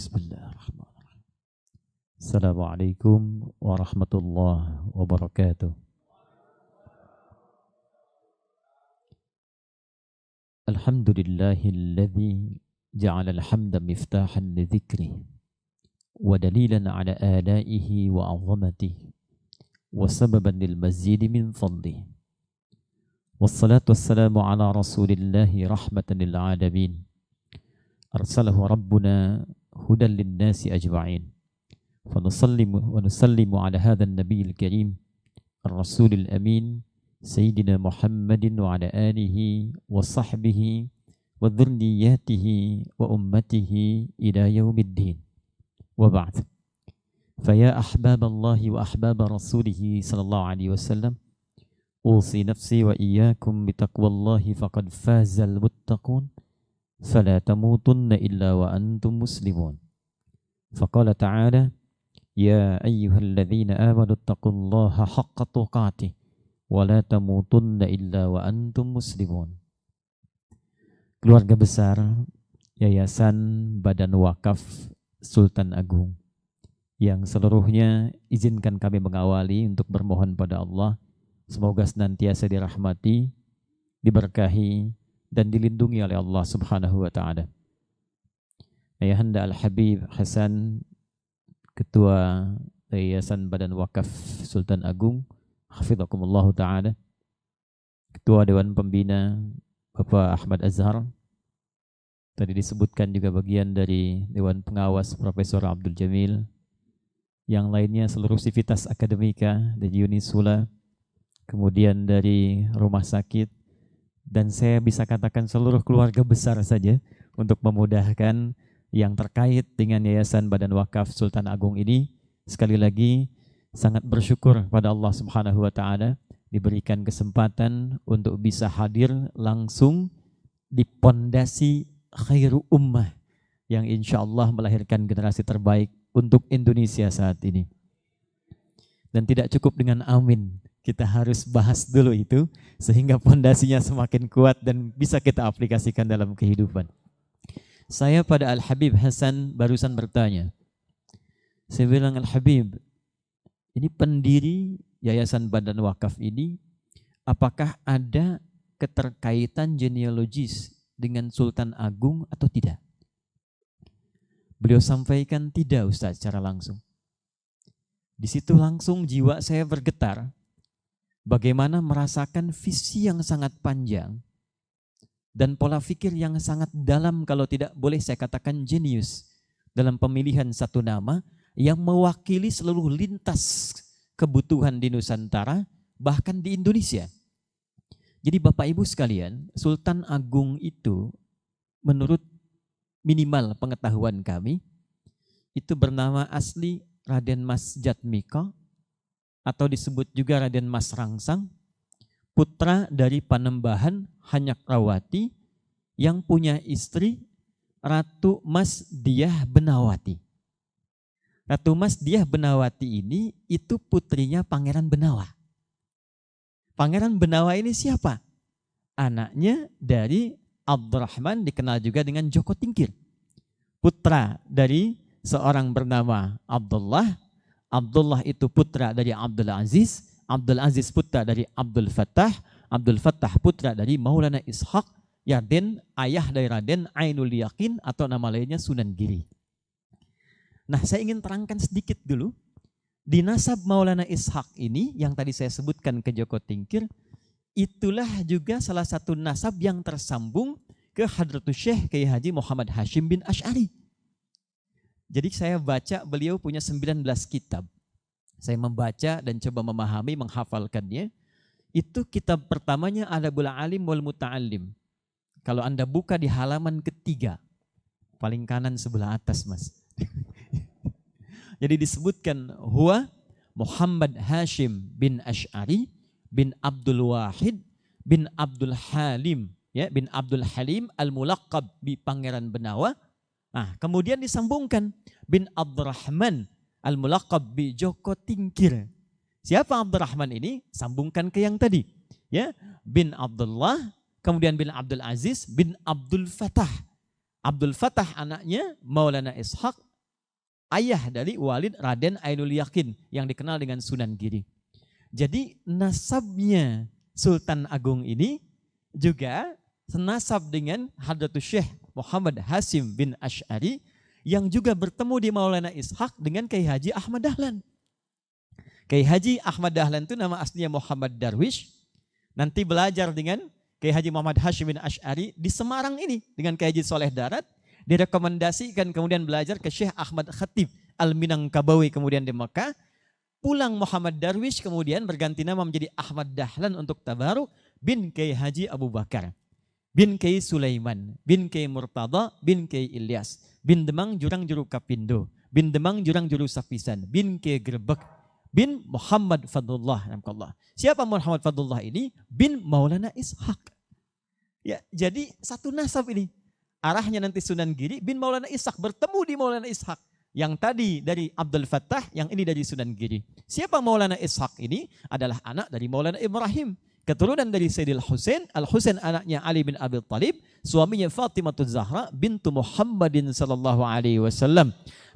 Bismillahirrahmanirrahim. Assalamualaikum warahmatullahi wabarakatuh. Alhamdulillahilladzi ja'ala al-hamda miftahan li dzikrih wa dalilan ala alaihi wa 'azamatihi wa sababan lil mazidi min fadlihi. Wassalatu wassalamu ala rasulillahi rahmatan lil alamin. Arsalahu rabbuna hudan lin nasi ajma'in. ونسلم على هذا النبي الكريم الرسول الأمين سيدنا محمد وعلى آله وصحبه وذرياته وأمته إلى يوم الدين وبعد. فيا أحباب الله وأحباب رسوله صلى الله عليه وسلم أوصي نفسي وإياكم بتقوى الله فقد فاز المتقون فلا تموتن إلا وأنتم مسلمون. فقال تعالى يا أيها الذين آمنوا اتقوا الله حق تقاته ولا تموتن إلا وأنتم مسلمون. Keluarga besar Yayasan Badan Wakaf Sultan Agung yang seluruhnya izinkan kami mengawali untuk bermohon pada Allah semoga senantiasa dirahmati, diberkahi dan dilindungi oleh Allah Subhanahu wa taala. Ayahanda Al-Habib Hasan, Ketua Yayasan Badan Wakaf Sultan Agung, hafidhakumullah ta'ala, Ketua Dewan Pembina Bapak Ahmad Azhar, tadi disebutkan juga bagian dari Dewan Pengawas Profesor Abdul Jamil, yang lainnya seluruh sivitas akademika dari Unisula, kemudian dari rumah sakit, dan saya bisa katakan seluruh keluarga besar saja untuk memudahkan yang terkait dengan Yayasan Badan Wakaf Sultan Agung ini. Sekali lagi sangat bersyukur pada Allah Subhanahu wa taala diberikan kesempatan untuk bisa hadir langsung di pondasi Khairu Ummah yang insya Allah melahirkan generasi terbaik untuk Indonesia saat ini. Dan tidak cukup dengan amin, kita harus bahas dulu itu sehingga pondasinya semakin kuat dan bisa kita aplikasikan dalam kehidupan. Saya pada Al-Habib Hasan barusan bertanya. Saya bilang, Al-Habib, ini pendiri Yayasan Badan Wakaf ini, apakah ada keterkaitan genealogis dengan Sultan Agung atau tidak? Beliau sampaikan tidak, Ustaz, secara langsung. Di situ langsung jiwa saya bergetar. Bagaimana merasakan visi yang sangat panjang dan pola pikir yang sangat dalam, kalau tidak boleh saya katakan jenius, dalam pemilihan satu nama yang mewakili seluruh lintas kebutuhan di Nusantara, bahkan di Indonesia. Jadi Bapak Ibu sekalian, Sultan Agung itu menurut minimal pengetahuan kami, itu bernama asli Raden Mas Jatmiko, atau disebut juga Raden Mas Rangsang, putra dari Panembahan Hanyakrawati yang punya istri Ratu Mas Diah Benawati. Ratu Mas Diah Benawati ini itu putrinya Pangeran Benawa. Pangeran Benawa ini siapa? Anaknya dari Abdurrahman, dikenal juga dengan Joko Tingkir. Putra dari seorang bernama Abdullah. Abdullah itu putra dari Abdul Aziz. Abdul Aziz putra dari Abdul Fattah. Abdul Fattah putra dari Maulana Ishaq. Raden, ayah dari Raden Ainul Yakin atau nama lainnya Sunan Giri. Nah, saya ingin terangkan sedikit dulu. Di nasab Maulana Ishaq ini yang tadi saya sebutkan ke Joko Tingkir, itulah juga salah satu nasab yang tersambung ke Hadratus Syekh Kiai Haji Muhammad Hashim bin Asy'ari. Jadi saya baca beliau punya 19 kitab. Saya membaca dan coba memahami, menghafalkannya. Itu kitab pertamanya Adabul Alim wal Muta'allim. Kalau Anda buka di halaman ketiga, paling kanan sebelah atas, Mas. Jadi disebutkan huwa Muhammad Hashim bin Asy'ari bin Abdul Wahid bin Abdul Halim, ya, bin Abdul Halim al-Mulaqab bi Pangeran Benawa. Nah, kemudian disambungkan bin Abdurrahman al-Mulaqab bi Joko Tingkir. Siapa Abdurrahman ini? Sambungkan ke yang tadi, ya, bin Abdullah, kemudian bin Abdul Aziz bin Abdul Fattah. Abdul Fattah anaknya Maulana Ishaq, ayah dari Walid Raden Ainul Yakin yang dikenal dengan Sunan Giri. Jadi nasabnya Sultan Agung ini juga senasab dengan Hadratus Syekh Muhammad Hasim bin Asy'ari yang juga bertemu di Maulana Ishaq dengan Kiai Haji Ahmad Dahlan. Kiai Haji Ahmad Dahlan itu nama aslinya Muhammad Darwish. Nanti belajar dengan Kiai Haji Muhammad Hasim bin Asy'ari di Semarang ini dengan Kiai Haji Soleh Darat. Direkomendasikan kemudian belajar ke Syekh Ahmad Khatib Al-Minangkabawi kemudian di Mekah. Pulang Muhammad Darwish kemudian berganti nama menjadi Ahmad Dahlan untuk tabaruk bin Kiai Haji Abu Bakar, bin Kiai Sulaiman, bin Kiai Murtada, bin Kiai Ilyas, bin Demang Jurang Juru Kapindo, bin Demang Jurang Juru Sapisan, bin Kiai Grebek, bin Muhammad Fadlullah. Siapa Muhammad Fadlullah ini? Bin Maulana Ishaq. Ya, jadi satu nasab ini. Arahnya nanti Sunan Giri bin Maulana Ishaq bertemu di Maulana Ishaq. Yang tadi dari Abdul Fattah, yang ini dari Sunan Giri. Siapa Maulana Ishaq ini? Adalah anak dari Maulana Ibrahim. Keturunan dari Sayyidil Husain. Al-Husain anaknya Ali bin Abi Thalib. Suaminya Fatimah Zahra bintu Muhammadin sallallahu alaihi wasallam.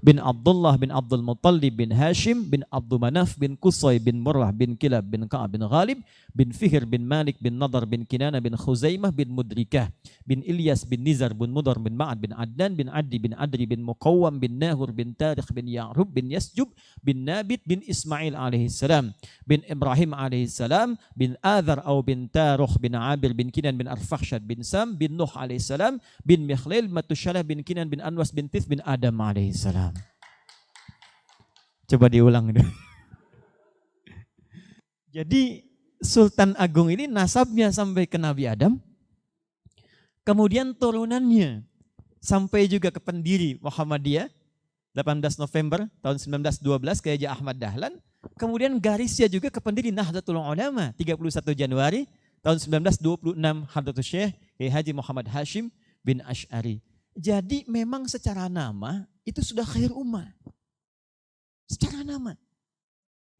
Bin Abdullah bin Abdul Muttalib bin Hashim bin Abdul Manaf bin Qusay bin Murrah bin Kilab bin Ka'ab bin Ghalib bin Fihr bin Malik bin Nadar bin Kinana bin Khuzaimah bin Mudrikah bin Ilyas bin Nizar bin Mudar bin Ma'ad bin Adnan bin Adi bin Adri bin Muqawwam bin Nahur bin Tarikh bin Ya'rub bin Yasjub bin Nabit bin Ismail alaihissalam bin Ibrahim alaihissalam bin Adhar au bin Taruh bin Abir bin Kinan bin Arfakhshad bin Sam bin Nuh alaihissalam bin Mikhlil Matushalah bin Kinan bin Anwas bin Tith bin Adam alaihissalam. Coba diulang deh. Jadi Sultan Agung ini nasabnya sampai ke Nabi Adam. Kemudian turunannya sampai juga ke pendiri Muhammadiyah 18 November tahun 1912 Kiai Haji Ahmad Dahlan. Kemudian garisnya juga ke pendiri Nahdlatul Ulama 31 Januari tahun 1926 Hadratus Syekh Kiai Haji Muhammad Hashim bin Asy'ari. Jadi memang secara nama itu sudah khair ummah. Secara nama.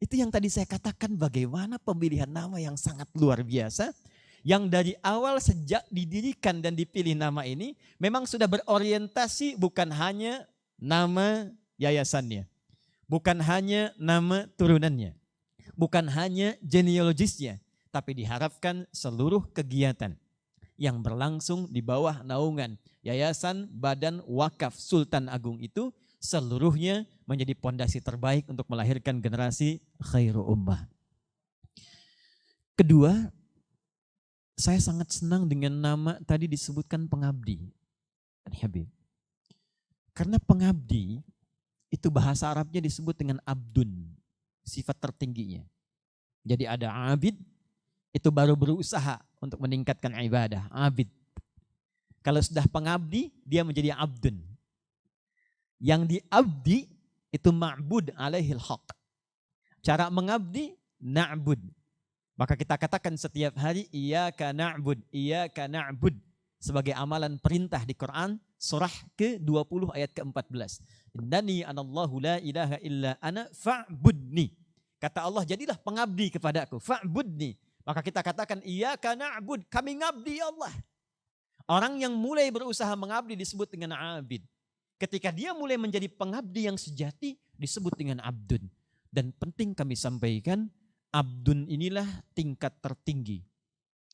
Itu yang tadi saya katakan bagaimana pemilihan nama yang sangat luar biasa. Yang dari awal sejak didirikan dan dipilih nama ini memang sudah berorientasi bukan hanya nama yayasannya. Bukan hanya nama turunannya. Bukan hanya genealogisnya. Tapi diharapkan seluruh kegiatan yang berlangsung di bawah naungan Yayasan Badan Wakaf Sultan Agung itu seluruhnya menjadi pondasi terbaik untuk melahirkan generasi khairu ummah. Kedua, saya sangat senang dengan nama tadi disebutkan pengabdi. Habib. Karena pengabdi itu bahasa Arabnya disebut dengan abdun, sifat tertingginya. Jadi ada abid, itu baru berusaha untuk meningkatkan ibadah, abid. Kalau sudah pengabdi, dia menjadi abdun. Yang diabdi itu ma'bud alaihil haq. Cara mengabdi na'bud. Maka kita katakan setiap hari iyyaka na'bud, iyyaka na'bud sebagai amalan perintah di Quran surah ke-20 ayat ke-14. Innani anallahu la ilaha illa ana fa'budni. Kata Allah, jadilah pengabdi kepadaku, fa'budni. Maka kita katakan iyyaka na'bud, kami ngabdi ya Allah. Orang yang mulai berusaha mengabdi disebut dengan abid. Ketika dia mulai menjadi pengabdi yang sejati disebut dengan abdun. Dan penting kami sampaikan, abdun inilah tingkat tertinggi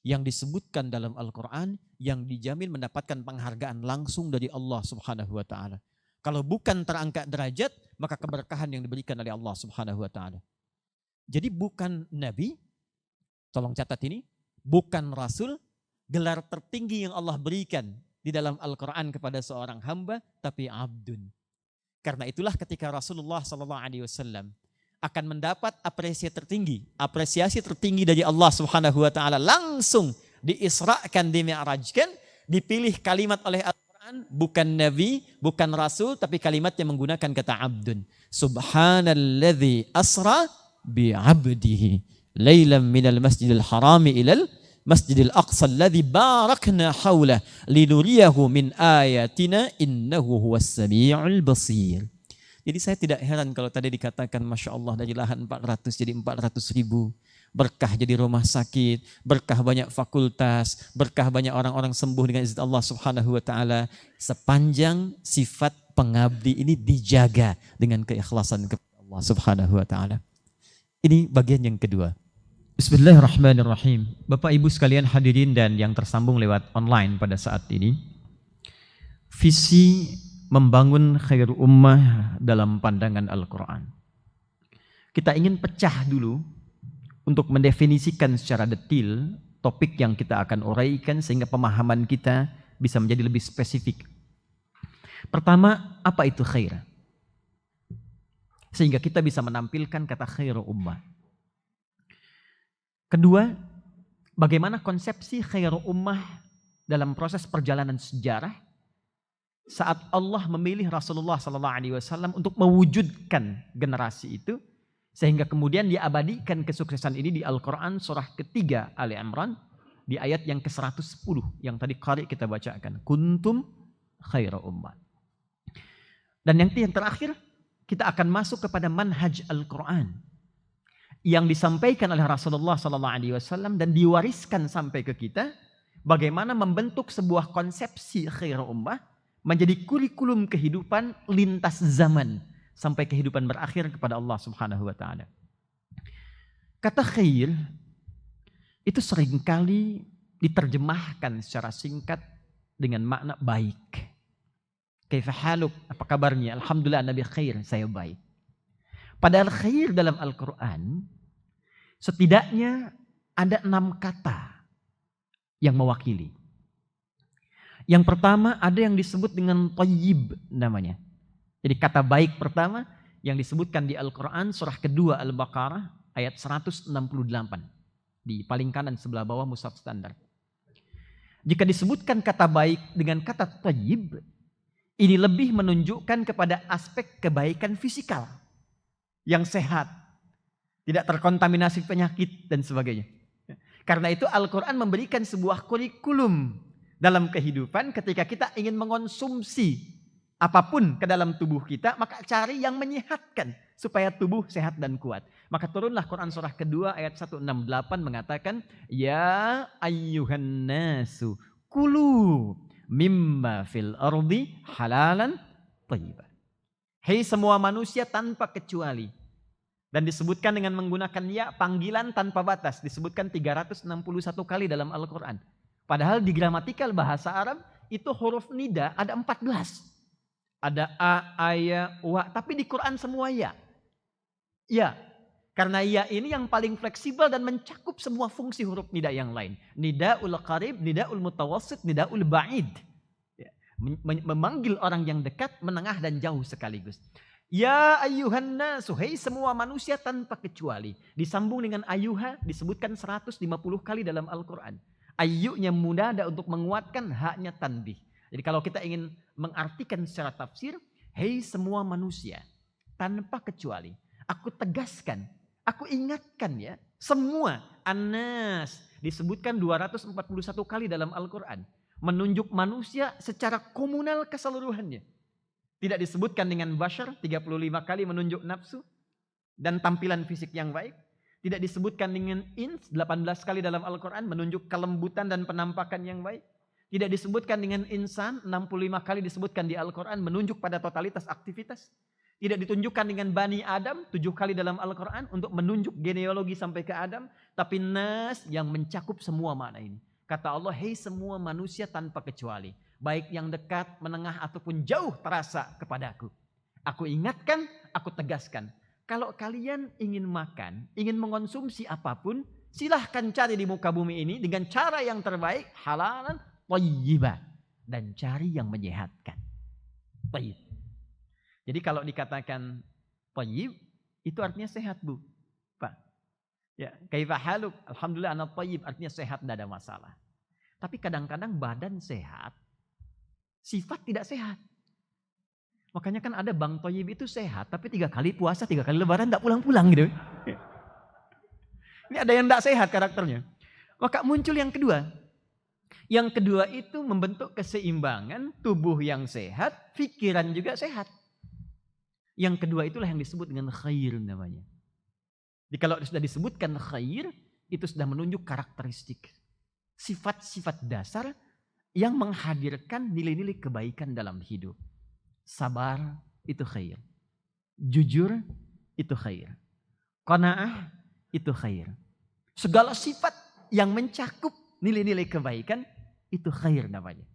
yang disebutkan dalam Al-Quran yang dijamin mendapatkan penghargaan langsung dari Allah Subhanahu wa Ta'ala. Kalau bukan terangkat derajat, maka keberkahan yang diberikan oleh Allah Subhanahu wa Ta'ala. Jadi bukan nabi, tolong catat ini, bukan rasul, gelar tertinggi yang Allah berikan di dalam Al-Quran kepada seorang hamba, tapi abdun. Karena itulah ketika Rasulullah SAW akan mendapat apresiasi tertinggi dari Allah Subhanahu Wa Taala langsung diisrakan, dimi'rajkan, dipilih kalimat oleh Al-Quran, bukan nabi, bukan rasul, tapi kalimat yang menggunakan kata abdun. Subhanalladzi asra bi'abdihi laylan minal masjidil harami ilal Masjidil Aqsa alladzi barakna haulah linuriyahu min ayatina innahu huwas samiul basir. Jadi saya tidak heran kalau tadi dikatakan Masya Allah dari lahan 400 jadi 400.000. Berkah jadi rumah sakit, berkah banyak fakultas, berkah banyak orang-orang sembuh dengan izin Allah Subhanahu wa Ta'ala. Sepanjang sifat pengabdi ini dijaga dengan keikhlasan kepada Allah Subhanahu wa taala. Ini bagian yang kedua. Bismillahirrahmanirrahim. Bapak Ibu sekalian hadirin dan yang tersambung lewat online pada saat ini. Visi membangun khair ummah dalam pandangan Al-Quran. Kita ingin pecah dulu untuk mendefinisikan secara detail topik yang kita akan uraikan sehingga pemahaman kita bisa menjadi lebih spesifik. Pertama, apa itu khair? Sehingga kita bisa menampilkan kata khair ummah. Kedua, bagaimana konsepsi khair ummah dalam proses perjalanan sejarah saat Allah memilih Rasulullah SAW untuk mewujudkan generasi itu, sehingga kemudian diabadikan kesuksesan ini di Al-Quran surah ketiga Ali Imran di ayat yang ke-110 yang tadi qari kita bacakan. Kuntum khaira ummah. Dan yang terakhir, kita akan masuk kepada manhaj Al-Quran yang disampaikan oleh Rasulullah SAW dan diwariskan sampai ke kita, bagaimana membentuk sebuah konsepsi khair ummah menjadi kurikulum kehidupan lintas zaman sampai kehidupan berakhir kepada Allah Subhanahu wa taala. Kata khair itu seringkali diterjemahkan secara singkat dengan makna baik. Kaifa haluk? Apa kabarnya? Alhamdulillah Nabi khair, saya baik. Padahal khair dalam Al-Quran setidaknya ada 6 kata yang mewakili. Yang pertama ada yang disebut dengan thayyib namanya. Jadi kata baik pertama yang disebutkan di Al-Quran surah kedua Al-Baqarah ayat 168. Di paling kanan sebelah bawah mushaf standar. Jika disebutkan kata baik dengan kata thayyib, ini lebih menunjukkan kepada aspek kebaikan fisikal yang sehat, tidak terkontaminasi penyakit dan sebagainya. Karena itu Al-Quran memberikan sebuah kurikulum dalam kehidupan ketika kita ingin mengonsumsi apapun ke dalam tubuh kita, maka cari yang menyehatkan supaya tubuh sehat dan kuat. Maka turunlah Quran surah kedua ayat 168 mengatakan, Ya ayyuhan nasu kulu mimma fil ardi halalan thayyiban. Hei semua manusia tanpa kecuali. Dan disebutkan dengan menggunakan ya, panggilan tanpa batas. Disebutkan 361 kali dalam Al-Quran. Padahal di gramatikal bahasa Arab itu huruf nida ada 14. Ada a, ya, wa. Tapi di Quran semua ya. Ya. Karena ya ini yang paling fleksibel dan mencakup semua fungsi huruf nida yang lain. Nida'ul qarib, nida'ul mutawassit, nida'ul ba'id. Memanggil orang yang dekat, menengah dan jauh sekaligus. Ya ayyuhan nasu, hei semua manusia tanpa kecuali. Disambung dengan ayyuha disebutkan 150 kali dalam Al-Quran. Ayyunya munada untuk menguatkan, haknya tanbih. Jadi kalau kita ingin mengartikan secara tafsir, hei semua manusia tanpa kecuali. Aku tegaskan, aku ingatkan ya, semua An-Nas disebutkan 241 kali dalam Al-Quran. Menunjuk manusia secara komunal keseluruhannya. Tidak disebutkan dengan bashar, 35 kali menunjuk nafsu dan tampilan fisik yang baik. Tidak disebutkan dengan ins, 18 kali dalam Al-Quran menunjuk kelembutan dan penampakan yang baik. Tidak disebutkan dengan insan, 65 kali disebutkan di Al-Quran menunjuk pada totalitas aktivitas. Tidak ditunjukkan dengan Bani Adam, 7 kali dalam Al-Quran untuk menunjuk genealogi sampai ke Adam. Tapi nas yang mencakup semua makna ini. Kata Allah, hei semua manusia tanpa kecuali. Baik yang dekat, menengah, ataupun jauh terasa kepadaku. Aku ingatkan, aku tegaskan. Kalau kalian ingin makan, ingin mengonsumsi apapun, silahkan cari di muka bumi ini dengan cara yang terbaik, halalan, thayyibah. Dan cari yang menyehatkan. Thayyib. Jadi kalau dikatakan thayyib, itu artinya sehat, Bu. Pak. Ya, kaifa haluk? Alhamdulillah ana thayyib, artinya sehat, tidak ada masalah. Tapi kadang-kadang badan sehat, sifat tidak sehat. Makanya kan ada Bang Thayyib itu sehat, tapi 3 kali puasa, 3 kali lebaran tidak pulang-pulang gitu. Ini ada yang tidak sehat karakternya. Maka muncul yang kedua. Yang kedua itu membentuk keseimbangan, tubuh yang sehat, pikiran juga sehat. Yang kedua itulah yang disebut dengan khair namanya. Jadi kalau sudah disebutkan khair, itu sudah menunjuk karakteristik. Sifat-sifat dasar yang menghadirkan nilai-nilai kebaikan dalam hidup. Sabar itu khair. Jujur itu khair. Qanaah itu khair. Segala sifat yang mencakup nilai-nilai kebaikan itu khair namanya.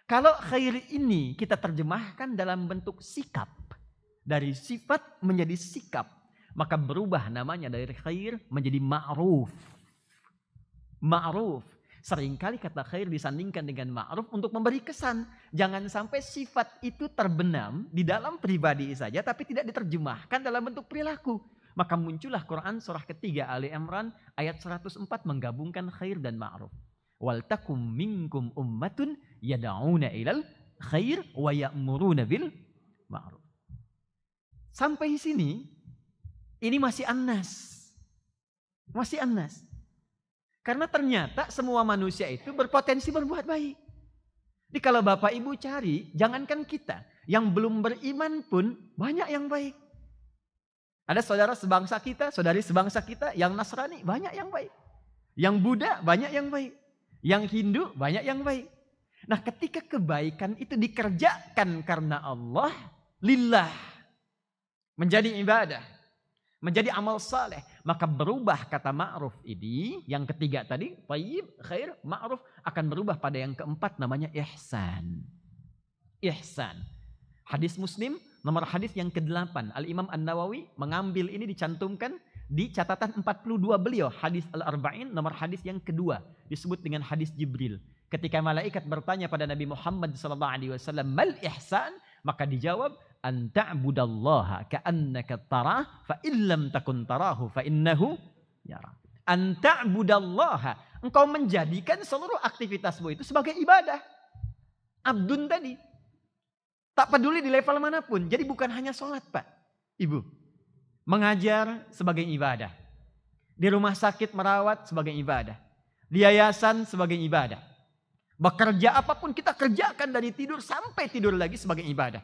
Kalau khair ini kita terjemahkan dalam bentuk sikap. Dari sifat menjadi sikap. Maka berubah namanya dari khair menjadi ma'ruf. Ma'ruf. Seringkali kata khair disandingkan dengan ma'ruf untuk memberi kesan. Jangan sampai sifat itu terbenam di dalam pribadi saja tapi tidak diterjemahkan dalam bentuk perilaku. Maka muncullah Quran surah ketiga Ali Imran ayat 104 menggabungkan khair dan ma'ruf. Wal takum minkum ummatun yad'una ilal khair wa ya'muruna bil ma'ruf. Sampai sini ini masih annas. Masih annas. Karena ternyata semua manusia itu berpotensi berbuat baik. Jadi kalau Bapak Ibu cari, jangankan kita, yang belum beriman pun banyak yang baik. Ada saudara sebangsa kita, saudari sebangsa kita, yang Nasrani banyak yang baik. Yang Buddha banyak yang baik. Yang Hindu banyak yang baik. Nah ketika kebaikan itu dikerjakan karena Allah, lillah, menjadi ibadah. Menjadi amal saleh, maka berubah kata ma'ruf ini, yang ketiga tadi, thayyib, khair, ma'ruf, akan berubah pada yang keempat namanya ihsan. Ihsan. Hadis Muslim, nomor hadis yang ke-8, Al-Imam An-Nawawi mengambil ini dicantumkan di catatan 42 beliau, hadis Al-Arba'in, nomor hadis yang kedua, disebut dengan hadis Jibril. Ketika malaikat bertanya pada Nabi Muhammad SAW, mal ihsan? Maka dijawab, an ta'budallaha ka'annaka tarah fa illam takun tarahu fa innahu yara. An ta'budallaha, engkau menjadikan seluruh aktivitasmu itu sebagai ibadah. Abdun tadi. Tak peduli di level manapun. Jadi bukan hanya sholat Pak, Ibu. Mengajar sebagai ibadah. Di rumah sakit merawat sebagai ibadah. Di yayasan sebagai ibadah. Bekerja apapun kita kerjakan dari tidur sampai tidur lagi sebagai ibadah.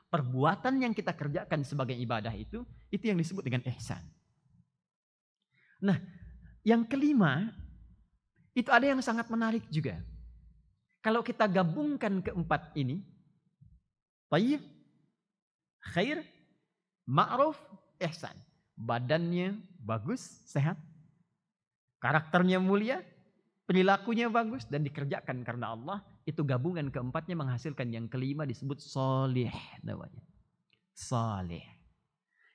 Perbuatan yang kita kerjakan sebagai ibadah itu yang disebut dengan ihsan. Nah, yang kelima, itu ada yang sangat menarik juga. Kalau kita gabungkan keempat ini, thayyib, khair, ma'ruf, ihsan. Badannya bagus, sehat. Karakternya mulia, perilakunya bagus dan dikerjakan karena Allah. Itu gabungan keempatnya menghasilkan yang kelima disebut solih namanya. Solih.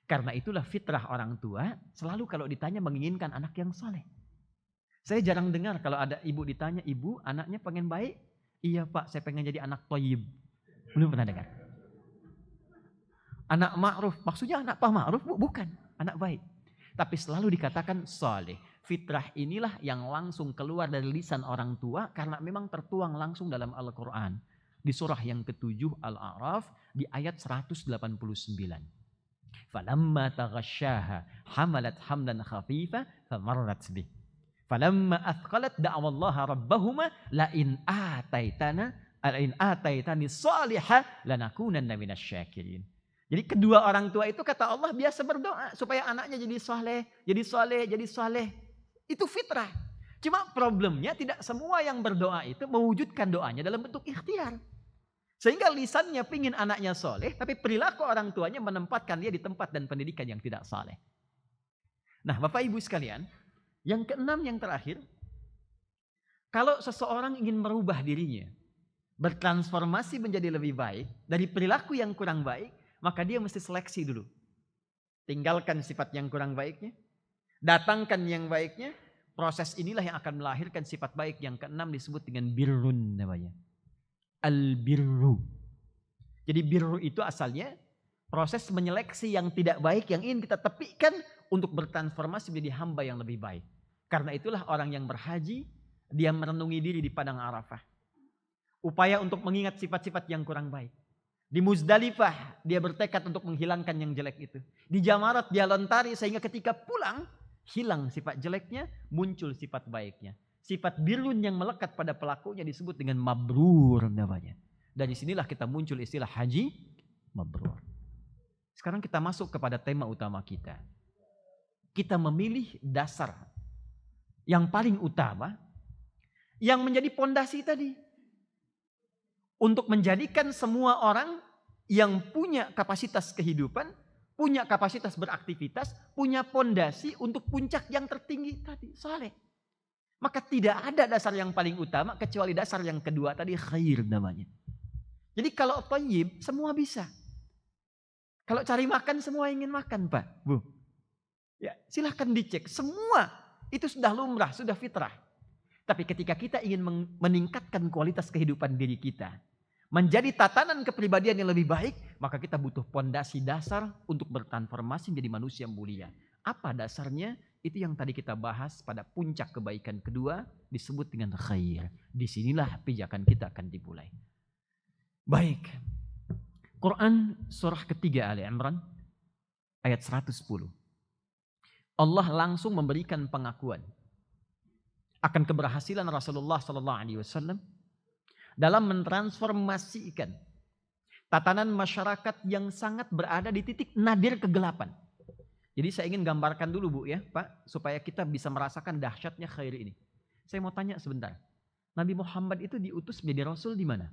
Karena itulah fitrah orang tua selalu kalau ditanya menginginkan anak yang soleh. Saya jarang dengar kalau ada ibu ditanya, ibu anaknya pengen baik? Iya Pak, saya pengen jadi anak thayyib. Belum pernah dengar. Anak ma'ruf, maksudnya anak Pak Ma'ruf? Bukan, anak baik. Tapi selalu dikatakan soleh. Fitrah inilah yang langsung keluar dari lisan orang tua karena memang tertuang langsung dalam Al-Quran. Di surah yang ke-7 Al-A'raf di ayat 189. Falamma taghasyaha hamalat hamlan khafifa famarrat bih. Falamma athqalat da'awallaha rabbahuma la'in ataitani salihah lanakunanna minasyakirin. Jadi kedua orang tua itu kata Allah biasa berdoa supaya anaknya jadi soleh, jadi soleh, jadi soleh. Itu fitrah. Cuma problemnya tidak semua yang berdoa itu mewujudkan doanya dalam bentuk ikhtiar. Sehingga lisannya pingin anaknya soleh, tapi perilaku orang tuanya menempatkan dia di tempat dan pendidikan yang tidak soleh. Nah Bapak Ibu sekalian, yang keenam yang terakhir, kalau seseorang ingin merubah dirinya, bertransformasi menjadi lebih baik, dari perilaku yang kurang baik, maka dia mesti seleksi dulu. Tinggalkan sifat yang kurang baiknya. Datangkan yang baiknya, proses inilah yang akan melahirkan sifat baik yang keenam disebut dengan birrun namanya. Al-birru. Jadi birru itu asalnya proses menyeleksi yang tidak baik yang ingin kita tepikan untuk bertransformasi menjadi hamba yang lebih baik. Karena itulah orang yang berhaji, dia merenungi diri di padang Arafah. Upaya untuk mengingat sifat-sifat yang kurang baik. Di Muzdalifah dia bertekad untuk menghilangkan yang jelek itu. Di Jamarat dia lontari sehingga ketika pulang hilang sifat jeleknya, muncul sifat baiknya. Sifat birrun yang melekat pada pelakunya disebut dengan mabrur namanya. Dari sinilah kita muncul istilah haji mabrur. Sekarang kita masuk kepada tema utama kita. Kita memilih dasar yang paling utama yang menjadi pondasi tadi. Untuk menjadikan semua orang yang punya kapasitas kehidupan, punya kapasitas beraktivitas, punya pondasi untuk puncak yang tertinggi tadi, saleh. Maka tidak ada dasar yang paling utama kecuali dasar yang kedua tadi, khair namanya. Jadi kalau thayyib semua bisa. Kalau cari makan semua ingin makan, Pak, Bu. Ya, silahkan dicek. Semua itu sudah lumrah, sudah fitrah. Tapi ketika kita ingin meningkatkan kualitas kehidupan diri kita, menjadi tatanan kepribadian yang lebih baik, maka kita butuh pondasi dasar untuk bertransformasi menjadi manusia mulia. Apa dasarnya? Itu yang tadi kita bahas pada puncak kebaikan kedua, disebut dengan khair. Disinilah pijakan kita akan dimulai. Baik. Quran surah ketiga Ali Imran ayat 110. Allah langsung memberikan pengakuan akan keberhasilan Rasulullah SAW dalam mentransformasikan tatanan masyarakat yang sangat berada di titik nadir kegelapan. Jadi saya ingin gambarkan dulu Bu ya Pak, supaya kita bisa merasakan dahsyatnya khair ini. Saya mau tanya sebentar, Nabi Muhammad itu diutus menjadi Rasul di mana?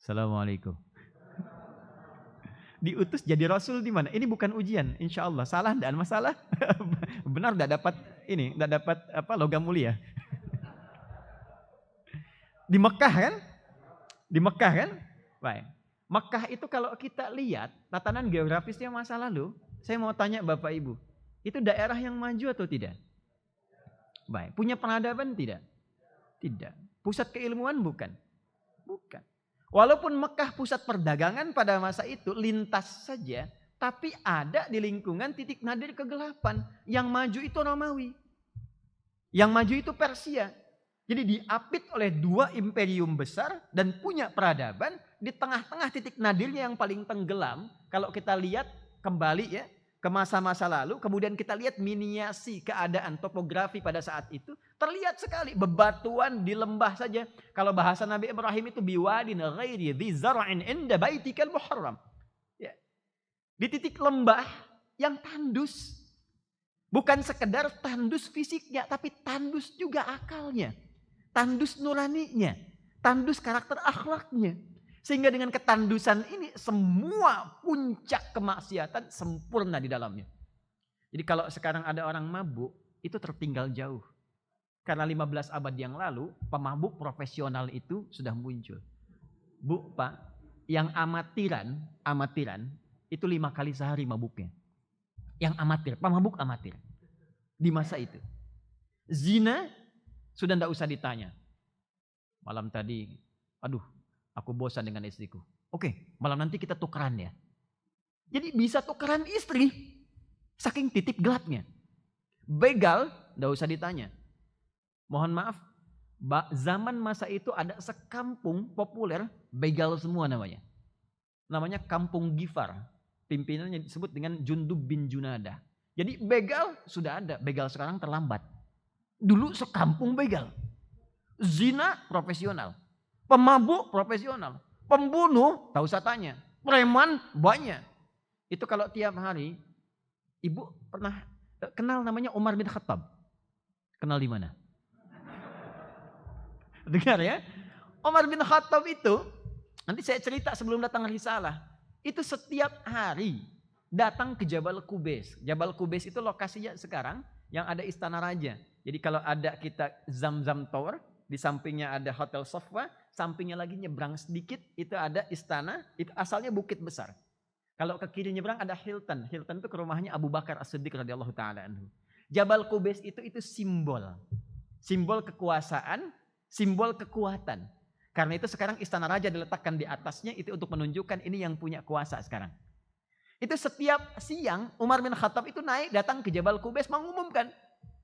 Assalamualaikum. Diutus jadi Rasul di mana? Ini bukan ujian, insya Allah. Salah dan masalah. Benar tidak dapat ini, tidak dapat logam mulia. Di Mekah kan? Di Mekah kan? Baik. Mekah itu kalau kita lihat tatanan geografisnya masa lalu, saya mau tanya Bapak Ibu, itu daerah yang maju atau tidak? Baik. Punya peradaban tidak? Tidak. Pusat keilmuan bukan? Bukan. Walaupun Mekah pusat perdagangan pada masa itu lintas saja, tapi ada di lingkungan titik nadir kegelapan. Yang maju itu Romawi. Yang maju itu Persia. Jadi diapit oleh dua imperium besar dan punya peradaban di tengah-tengah titik nadirnya yang paling tenggelam. Kalau kita lihat kembali ya ke masa-masa lalu, kemudian kita lihat miniasi keadaan topografi pada saat itu, terlihat sekali bebatuan di lembah saja. Kalau bahasa Nabi Ibrahim itu biwadin ghairi dzi zar'in inda baitikal muharram. Ya. Di titik lembah yang tandus. Bukan sekedar tandus fisiknya, tapi tandus juga akalnya. Tandus nuraninya, tandus karakter akhlaknya. Sehingga dengan ketandusan ini semua puncak kemaksiatan sempurna di dalamnya. Jadi kalau sekarang ada orang mabuk, itu tertinggal jauh. Karena 15 abad yang lalu, pemabuk profesional itu sudah muncul. Bu, Pak, yang amatiran, itu 5 kali sehari mabuknya. Yang amatir, pemabuk amatir. Di masa itu. Zina, sudah tidak usah ditanya. Malam tadi, aduh, aku bosan dengan istriku. Oke, malam nanti kita tukeran ya. Jadi bisa tukeran istri. Saking titik gelapnya. Begal, tidak usah ditanya. Mohon maaf, zaman masa itu ada sekampung populer, begal semua namanya. Namanya Kampung Gifar. Pimpinannya disebut dengan Jundub bin Junadah. Jadi begal sudah ada, begal sekarang terlambat. Dulu sekampung begal. Zina profesional. Pemabuk profesional. Pembunuh, tak usah tanya. Preman banyak. Itu kalau tiap hari, Ibu pernah kenal namanya Umar bin Khattab? Kenal di mana? Dengar ya. Umar bin Khattab itu, nanti saya cerita sebelum datang risalah. Itu setiap hari datang ke Jabal Qubais. Jabal Qubais itu lokasinya sekarang yang ada istana raja. Jadi kalau ada kita Zamzam Tower, di sampingnya ada Hotel Sofwa, sampingnya lagi nyebrang sedikit itu ada istana, itu asalnya bukit besar. Kalau ke kiri nyebrang ada Hilton. Hilton itu ke rumahnya Abu Bakar As-Siddiq radhiyallahu taala anhu. Jabal Qubais itu simbol. Simbol kekuasaan, simbol kekuatan. Karena itu sekarang istana raja diletakkan di atasnya itu untuk menunjukkan ini yang punya kuasa sekarang. Itu setiap siang Umar bin Khattab itu naik datang ke Jabal Qubais mengumumkan,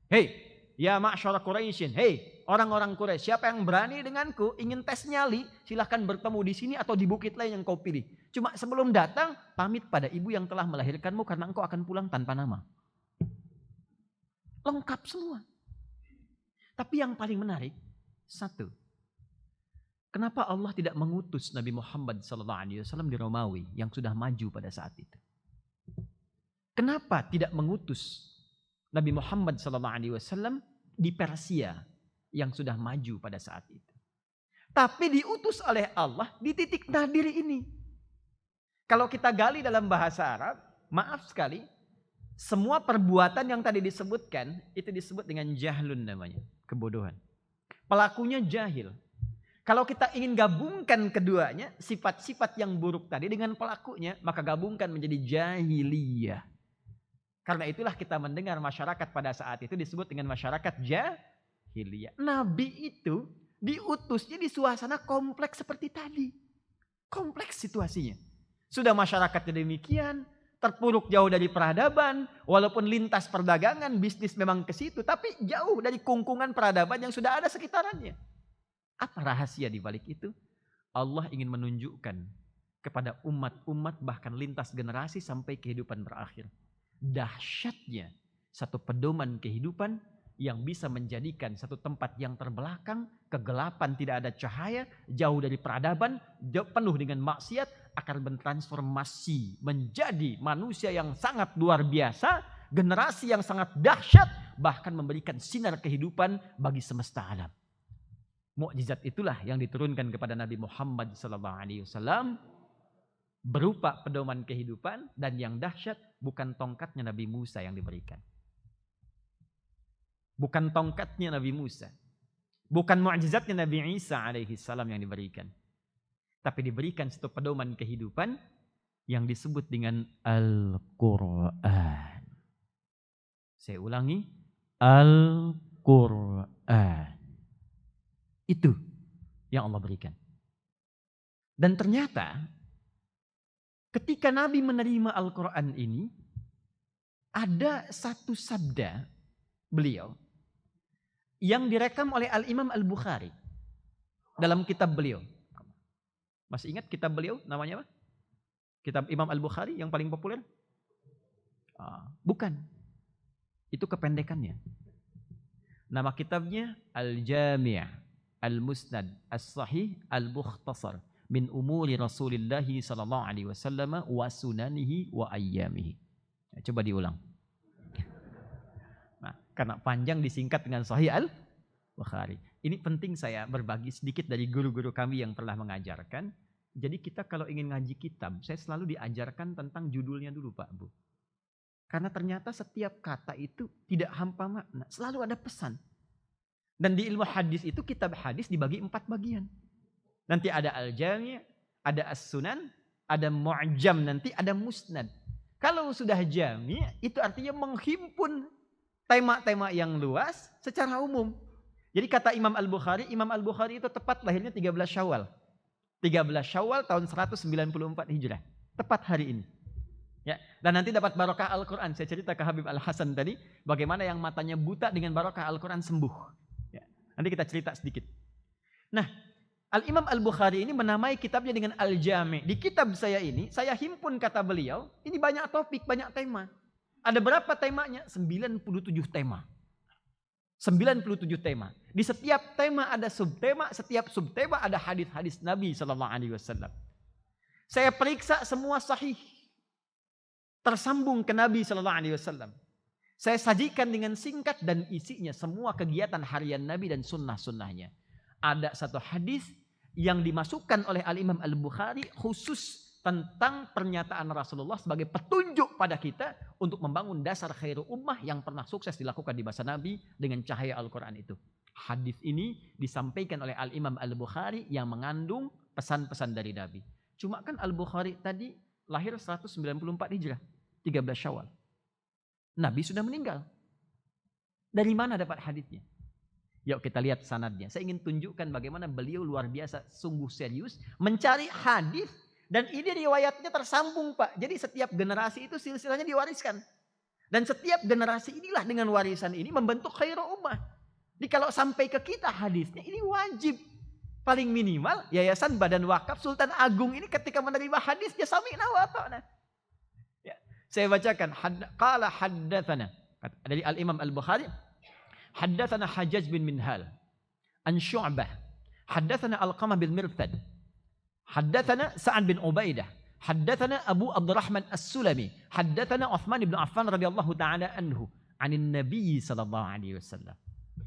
"Hei, ya ma'syara Quraisyin, hei orang-orang Quraisy, siapa yang berani denganku ingin tes nyali, silahkan bertemu di sini atau di bukit lain yang kau pilih. Cuma sebelum datang, pamit pada ibu yang telah melahirkanmu karena engkau akan pulang tanpa nama." Lengkap semua. Tapi yang paling menarik, satu. Kenapa Allah tidak mengutus Nabi Muhammad SAW di Romawi yang sudah maju pada saat itu? Kenapa tidak mengutus Nabi Muhammad SAW di Persia yang sudah maju pada saat itu? Tapi diutus oleh Allah di titik nadir ini. Kalau kita gali dalam bahasa Arab, maaf sekali, semua perbuatan yang tadi disebutkan, itu disebut dengan jahlun namanya, kebodohan. Pelakunya jahil. Kalau kita ingin gabungkan keduanya, sifat-sifat yang buruk tadi dengan pelakunya, maka gabungkan menjadi jahiliyah. Karena itulah kita mendengar masyarakat pada saat itu disebut dengan masyarakat jahiliyah. Nabi itu diutusnya di suasana kompleks seperti tadi. Kompleks situasinya. Sudah masyarakatnya demikian, terpuruk jauh dari peradaban, walaupun lintas perdagangan, bisnis memang ke situ, tapi jauh dari kungkungan peradaban yang sudah ada sekitarannya. Apa rahasia di balik itu? Allah ingin menunjukkan kepada umat-umat bahkan lintas generasi sampai kehidupan berakhir. Dahsyatnya satu pedoman kehidupan yang bisa menjadikan satu tempat yang terbelakang, kegelapan, tidak ada cahaya, jauh dari peradaban, penuh dengan maksiat, akan bertransformasi menjadi manusia yang sangat luar biasa, generasi yang sangat dahsyat, bahkan memberikan sinar kehidupan bagi semesta alam. Mukjizat itulah yang diturunkan kepada Nabi Muhammad SAW berupa pedoman kehidupan, dan yang dahsyat bukan tongkatnya Nabi Musa yang diberikan. Bukan tongkatnya Nabi Musa. Bukan mukjizatnya Nabi Isa alaihissalam yang diberikan. Tapi diberikan satu pedoman kehidupan yang disebut dengan Al-Quran. Saya ulangi, Al-Quran. Itu yang Allah berikan. Dan ternyata ketika Nabi menerima Al-Quran ini, ada satu sabda beliau yang direkam oleh Al-Imam Al-Bukhari dalam kitab beliau. Masih ingat kitab beliau namanya apa? Kitab Imam Al-Bukhari yang paling populer? Bukan. Itu kependekannya. Nama kitabnya Al-Jami' Al-Musnad As-Sahih Al-Mukhtasar min umuri Rasulillah sallallahu alaihi wasallam wa sunanihi wa ayyamihi. Coba diulang. Nah, karena panjang disingkat dengan Sahih Al-Bukhari. Ini penting saya berbagi sedikit dari guru-guru kami yang telah mengajarkan. Jadi kita kalau ingin ngaji kitab, saya selalu diajarkan tentang judulnya dulu Pak Bu. Karena ternyata setiap kata itu tidak hampa makna, selalu ada pesan. Dan di ilmu hadis itu kitab hadis dibagi 4 bagian. Nanti ada Al-Jami', ada As-Sunan, ada Mu'jam, nanti ada Musnad. Kalau sudah Jami' itu artinya menghimpun tema-tema yang luas secara umum. Jadi kata Imam Al-Bukhari itu tepat lahirnya 13 Syawal. 13 Syawal tahun 194 Hijrah. Tepat hari ini. Ya, dan nanti dapat barokah Al-Quran. Saya cerita ke Habib Al-Hasan tadi, bagaimana yang matanya buta dengan barokah Al-Quran sembuh. Ya, nanti kita cerita sedikit. Nah, Al-Imam Al-Bukhari ini menamai kitabnya dengan Al-Jami'. Di kitab saya ini, saya himpun kata beliau, ini banyak topik, banyak tema. Ada berapa temanya? 97 tema. 97 tema. Di setiap tema ada subtema, setiap subtema ada hadis-hadis Nabi SAW. Saya periksa semua sahih. Tersambung ke Nabi SAW. Saya sajikan dengan singkat dan isinya semua kegiatan harian Nabi dan sunnah-sunnahnya. Ada satu hadis yang dimasukkan oleh Al-Imam Al-Bukhari khusus tentang pernyataan Rasulullah sebagai petunjuk pada kita untuk membangun dasar khairu ummah yang pernah sukses dilakukan di masa Nabi dengan cahaya Al-Quran itu. Hadis ini disampaikan oleh Al-Imam Al-Bukhari yang mengandung pesan-pesan dari Nabi. Cuma kan Al-Bukhari tadi lahir 194 Hijrah, 13 Syawal. Nabi sudah meninggal. Dari mana dapat hadisnya? Yuk kita lihat sanadnya. Saya ingin tunjukkan bagaimana beliau luar biasa, sungguh serius mencari hadis. Dan ini riwayatnya tersambung Pak. Jadi setiap generasi itu silsilahnya diwariskan. Dan setiap generasi inilah dengan warisan ini membentuk khairu ummah. Jadi kalau sampai ke kita hadisnya ini wajib. Paling minimal Yayasan Badan Wakaf Sultan Agung ini ketika menerima hadis dia sami'na wa ata'na. Ya, saya bacakan. Qala haddatsana. Dari Al-Imam Al-Bukhari. Haddatsana Hajjaj bin Minhal. An Syu'bah. Haddatsana Alqamah bin Mirthad. حدثنا سعد بن عبيدة حدثنا أبو عبد الرحمن السلمي حدثنا عثمان بن عفان رضي الله تعالى عنه عن النبي صلى الله عليه وسلم.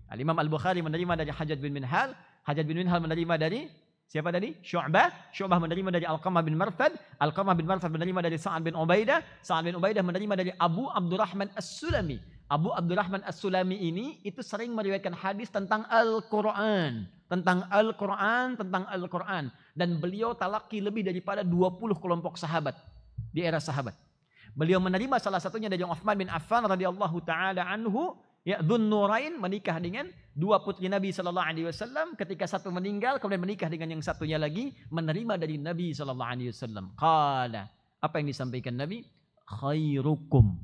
Al-Imam Al-Bukhari menerima dari Hajjaj bin Minhal Hajjaj bin Minhal menerima dari siapa tadi? Syu'bah. Syu'bah menerima dari Alqamah bin Marthad. Alqamah bin Marthad menerima dari Sa'ad bin Ubaidah. Sa'ad bin Ubaidah menerima dari Abu Abdurrahman As-Sulami. Abu Abdurrahman As-Sulami ini itu sering meriwayatkan hadis tentang Al-Quran. Tentang Al-Quran. Dan beliau talaki lebih daripada 20 kelompok sahabat di era sahabat. Beliau menerima salah satunya dari Uthman bin Affan radhiyallahu taala anhu, ya Dzun-Nurain, menikah dengan dua putri Nabi sallallahu alaihi wasallam. Ketika satu meninggal kemudian menikah dengan yang satunya lagi, menerima dari Nabi sallallahu alaihi wasallam. Qala, apa yang disampaikan Nabi? Khairukum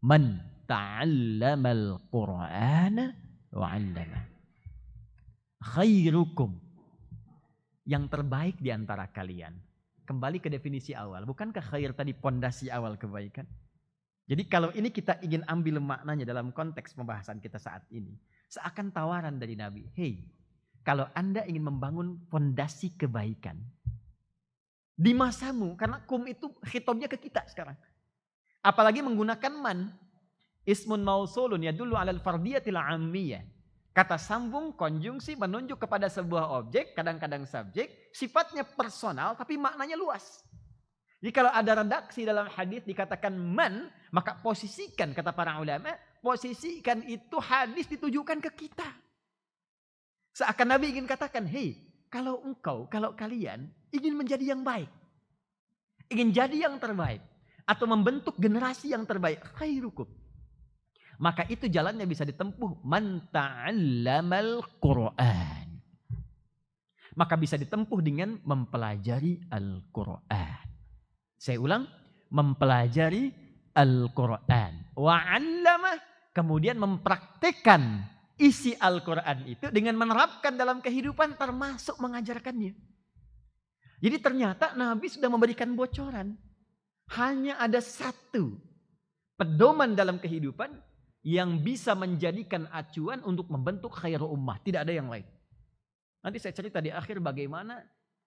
man ta'allamal Qur'ana wa 'allama. Khairukum, yang terbaik di antara kalian. Kembali ke definisi awal. Bukankah khair tadi pondasi awal kebaikan? Jadi kalau ini kita ingin ambil maknanya dalam konteks pembahasan kita saat ini. Seakan tawaran dari Nabi. Hei, kalau Anda ingin membangun pondasi kebaikan. Di masamu. Karena kum itu khitabnya ke kita sekarang. Apalagi menggunakan man. Ismun mausulun yadullu alal fardiyatil ammiyah. Kata sambung, konjungsi menunjuk kepada sebuah objek, kadang-kadang subjek, sifatnya personal tapi maknanya luas. Jadi kalau ada redaksi dalam hadis dikatakan man, maka posisikan, kata para ulama, posisikan itu hadis ditujukan ke kita. Seakan Nabi ingin katakan, hei, kalau kalian ingin menjadi yang baik, ingin jadi yang terbaik, atau membentuk generasi yang terbaik, khairukum, maka itu jalannya bisa ditempuh man ta'allamal Qur'an. Maka bisa ditempuh dengan mempelajari Al-Qur'an. Saya ulang, mempelajari Al-Qur'an. Wa 'allama, kemudian mempraktikkan isi Al-Qur'an itu dengan menerapkan dalam kehidupan termasuk mengajarkannya. Jadi ternyata Nabi sudah memberikan bocoran. Hanya ada satu pedoman dalam kehidupan yang bisa menjadikan acuan untuk membentuk khairul ummah. Tidak ada yang lain. Nanti saya cerita di akhir bagaimana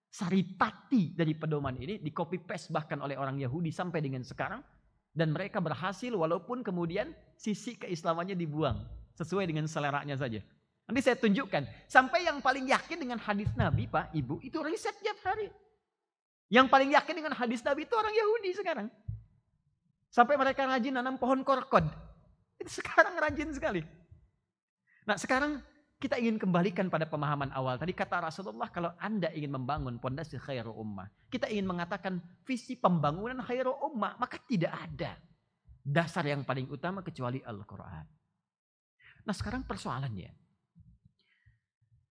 saripati dari pedoman ini di copy paste bahkan oleh orang Yahudi sampai dengan sekarang. Dan mereka berhasil walaupun kemudian sisi keislamannya dibuang. Sesuai dengan seleranya saja. Nanti saya tunjukkan. Sampai yang paling yakin dengan hadis Nabi, Pak, Ibu, itu riset tiap hari. Yang paling yakin dengan hadis Nabi itu orang Yahudi sekarang. Sampai mereka rajin nanam pohon korkod. Itu sekarang rajin sekali. Nah sekarang kita ingin kembalikan pada pemahaman awal. Tadi kata Rasulullah, kalau Anda ingin membangun pondasi khairul ummah. Kita ingin mengatakan visi pembangunan khairul ummah. Maka tidak ada dasar yang paling utama kecuali Al-Quran. Nah sekarang persoalannya.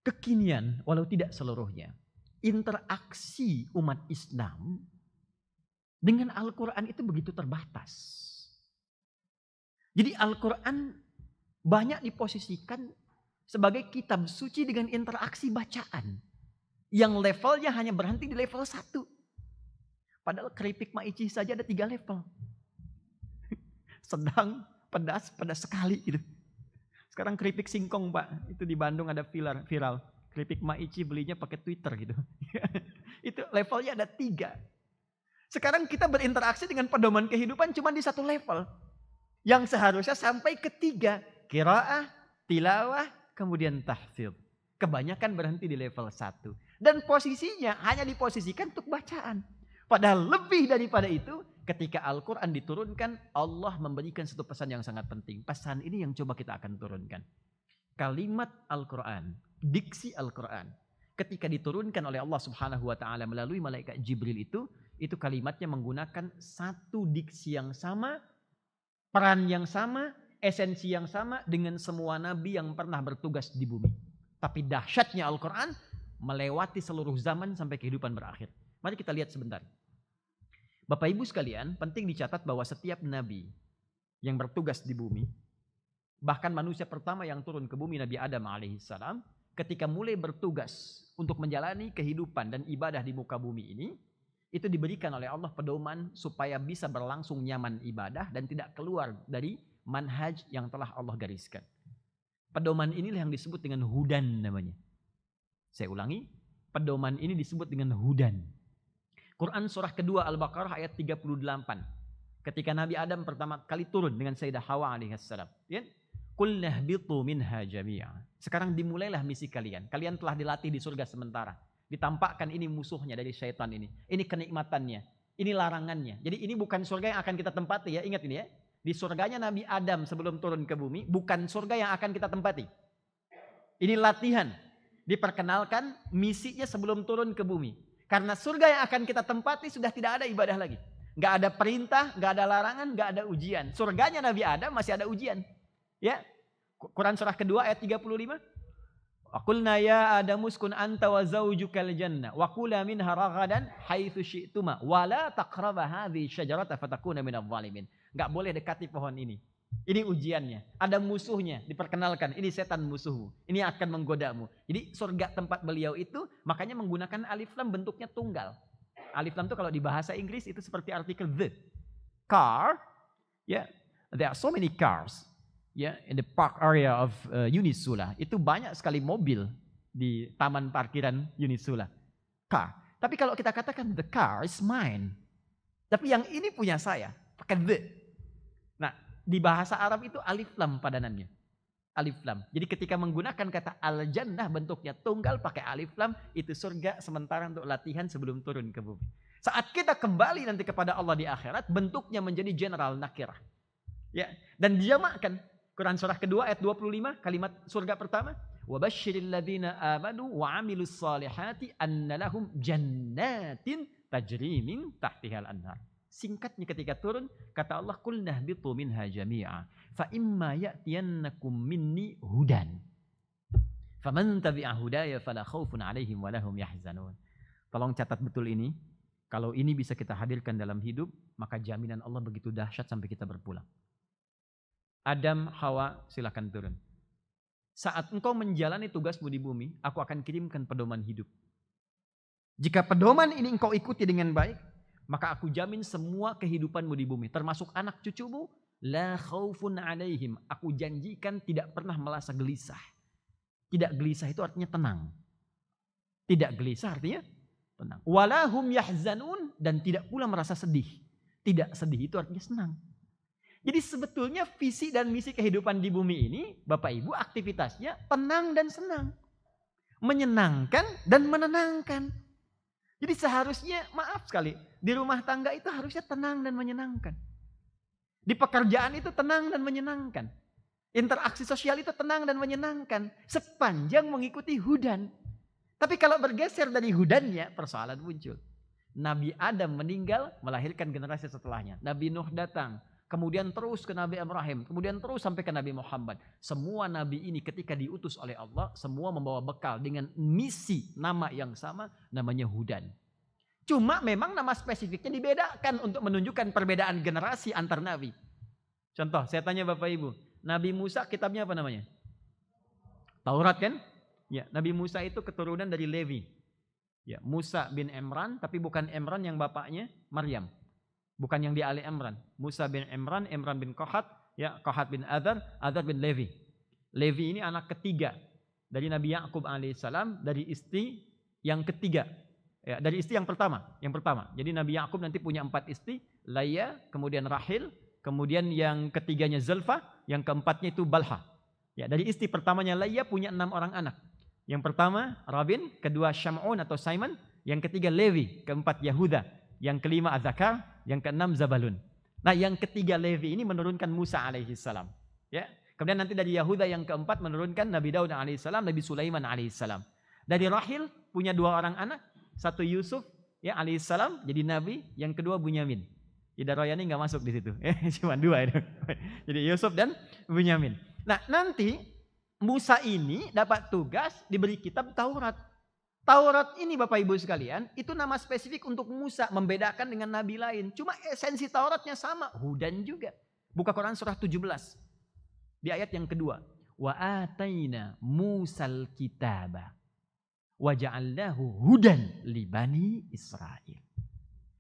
Kekinian, walau tidak seluruhnya. Interaksi umat Islam dengan Al-Quran itu begitu terbatas. Jadi Al-Quran banyak diposisikan sebagai kitab suci dengan interaksi bacaan. Yang levelnya hanya berhenti di level 1. Padahal keripik maici saja ada 3 level. Sedang, pedas sekali gitu. Sekarang keripik singkong Pak, itu di Bandung ada viral. Keripik maici belinya pakai Twitter gitu. Itu levelnya ada 3. Sekarang kita berinteraksi dengan pedoman kehidupan cuma di 1 level. Yang seharusnya sampai ke 3. Qiraah, tilawah, kemudian tahfidz. Kebanyakan berhenti di level 1. Dan posisinya hanya diposisikan untuk bacaan. Padahal lebih daripada itu, ketika Al-Quran diturunkan, Allah memberikan satu pesan yang sangat penting. Pesan ini yang coba kita akan turunkan. Kalimat Al-Quran, diksi Al-Quran, ketika diturunkan oleh Allah Subhanahu wa Ta'ala melalui malaikat Jibril itu kalimatnya menggunakan satu diksi yang sama, peran yang sama, esensi yang sama dengan semua nabi yang pernah bertugas di bumi. Tapi dahsyatnya Al-Quran melewati seluruh zaman sampai kehidupan berakhir. Mari kita lihat sebentar. Bapak Ibu sekalian, penting dicatat bahwa setiap nabi yang bertugas di bumi, bahkan manusia pertama yang turun ke bumi Nabi Adam alaihissalam, ketika mulai bertugas untuk menjalani kehidupan dan ibadah di muka bumi ini, itu diberikan oleh Allah pedoman supaya bisa berlangsung nyaman ibadah dan tidak keluar dari manhaj yang telah Allah gariskan. Pedoman inilah yang disebut dengan hudan namanya. Saya ulangi, pedoman ini disebut dengan hudan. Quran surah kedua Al-Baqarah ayat 38. Ketika Nabi Adam pertama kali turun dengan Sayyidah Hawa alaihissalam. Ya? Qulna hbitu minha jami'a. Sekarang dimulailah misi kalian. Kalian telah dilatih di surga sementara. Ditampakkan ini musuhnya dari syaitan ini. Ini kenikmatannya. Ini larangannya. Jadi ini bukan surga yang akan kita tempati ya. Ingat ini ya. Di surganya Nabi Adam sebelum turun ke bumi. Bukan surga yang akan kita tempati. Ini latihan. Diperkenalkan misinya sebelum turun ke bumi. Karena surga yang akan kita tempati sudah tidak ada ibadah lagi. Nggak ada perintah, nggak ada larangan, nggak ada ujian. Surganya Nabi Adam masih ada ujian. Ya. Quran surah kedua ayat 35. Wa qulna ya Adamu uskun anta wa zawjukal jannah wa kula minha ragadan haitsu syi'tuma wa la taqraba hadhihi syajarata fatakuna minadh dhalimin. Enggak boleh dekati pohon ini. Ini ujiannya. Ada musuhnya, diperkenalkan. Ini setan musuhmu. Ini akan menggodamu. Jadi surga tempat beliau itu makanya menggunakan alif lam bentuknya tunggal. Alif lam itu kalau di bahasa Inggris itu seperti artikel the. Car, ya, yeah, there are so many cars. Ya, in the park area of Unisula itu banyak sekali mobil di taman parkiran Unisula. Car. Tapi kalau kita katakan the car is mine. Tapi yang ini punya saya, pakai the. Nah, di bahasa Arab itu alif lam padanannya. Alif lam. Jadi ketika menggunakan kata al-jannah bentuknya tunggal pakai alif lam, itu surga sementara untuk latihan sebelum turun ke bumi. Saat kita kembali nanti kepada Allah di akhirat, bentuknya menjadi general nakirah. Ya, dan dijamakkan. Quran surah kedua ayat 25 kalimat surga pertama wa basyiril ladzina amanu wa amilus solihati anna lahum jannatin tajri min tahtihal anhar. Singkatnya ketika turun kata Allah qul nahbitu minha jami'a fa imma ya'tiyannakum minni hudan faman tabi'a hudaya fala khaufun 'alaihim wa lahum yahzanun. Tolong catat betul ini. Kalau ini bisa kita hadirkan dalam hidup, maka jaminan Allah begitu dahsyat sampai kita berpulang. Adam, Hawa, silakan turun. Saat engkau menjalani tugasmu di bumi, aku akan kirimkan pedoman hidup. Jika pedoman ini engkau ikuti dengan baik, maka aku jamin semua kehidupanmu di bumi, termasuk anak cucumu, la khaufun alaihim. Aku janjikan tidak pernah merasa gelisah. Tidak gelisah itu artinya tenang. Tidak gelisah artinya tenang. Walahum yahzanun, dan tidak pula merasa sedih. Tidak sedih itu artinya senang. Jadi sebetulnya visi dan misi kehidupan di bumi ini, Bapak Ibu, aktivitasnya tenang dan senang. Menyenangkan dan menenangkan. Jadi seharusnya, maaf sekali, di rumah tangga itu harusnya tenang dan menyenangkan. Di pekerjaan itu tenang dan menyenangkan. Interaksi sosial itu tenang dan menyenangkan. Sepanjang mengikuti hudan. Tapi kalau bergeser dari hudannya, persoalan muncul. Nabi Adam meninggal, melahirkan generasi setelahnya. Nabi Nuh datang. Kemudian terus ke Nabi Ibrahim, kemudian terus sampai ke Nabi Muhammad. Semua nabi ini ketika diutus oleh Allah, semua membawa bekal dengan misi nama yang sama, namanya hudan. Cuma memang nama spesifiknya dibedakan untuk menunjukkan perbedaan generasi antar nabi. Contoh, saya tanya Bapak Ibu, Nabi Musa kitabnya apa namanya? Taurat kan? Ya, Nabi Musa itu keturunan dari Levi. Ya, Musa bin Imran, tapi bukan Imran yang bapaknya Maryam. Bukan yang di Ali Imran. Musa bin Imran, Imran bin Qahat, ya, Qahat bin Adar, Adar bin Levi. Levi ini anak ketiga dari Nabi Ya'qub alaihissalam, dari istri yang ketiga. Ya, dari istri yang pertama. Jadi Nabi Ya'qub nanti punya 4 istri, Laya, kemudian Rahil, kemudian yang ketiganya Zulfa, yang keempatnya itu Balha. Ya, dari istri pertamanya Laya punya 6 orang anak. Yang pertama Rabin, kedua Syam'un atau Simon, yang ketiga Levi, keempat Yahuda. Yang kelima Az-Zakar, yang keenam Zabalun. Nah, yang ketiga Levi ini menurunkan Musa alaihissalam. Ya. Kemudian nanti dari Yahuda yang keempat menurunkan Nabi Daud alaihissalam, Nabi Sulaiman alaihissalam. Dari Rahil punya 2 orang anak, satu Yusuf ya alaihissalam jadi nabi, yang kedua Bunyamin. Ida Royani nggak masuk di situ. Cuma 2 itu. Jadi Yusuf dan Bunyamin. Nah, nanti Musa ini dapat tugas diberi kitab Taurat. Taurat ini Bapak Ibu sekalian, itu nama spesifik untuk Musa, membedakan dengan nabi lain. Cuma esensi Tauratnya sama, hudan juga. Buka Quran surah 17. Di ayat yang kedua. Wa ataina Musal kitaba wa ja'alnahu hudan li bani Israil.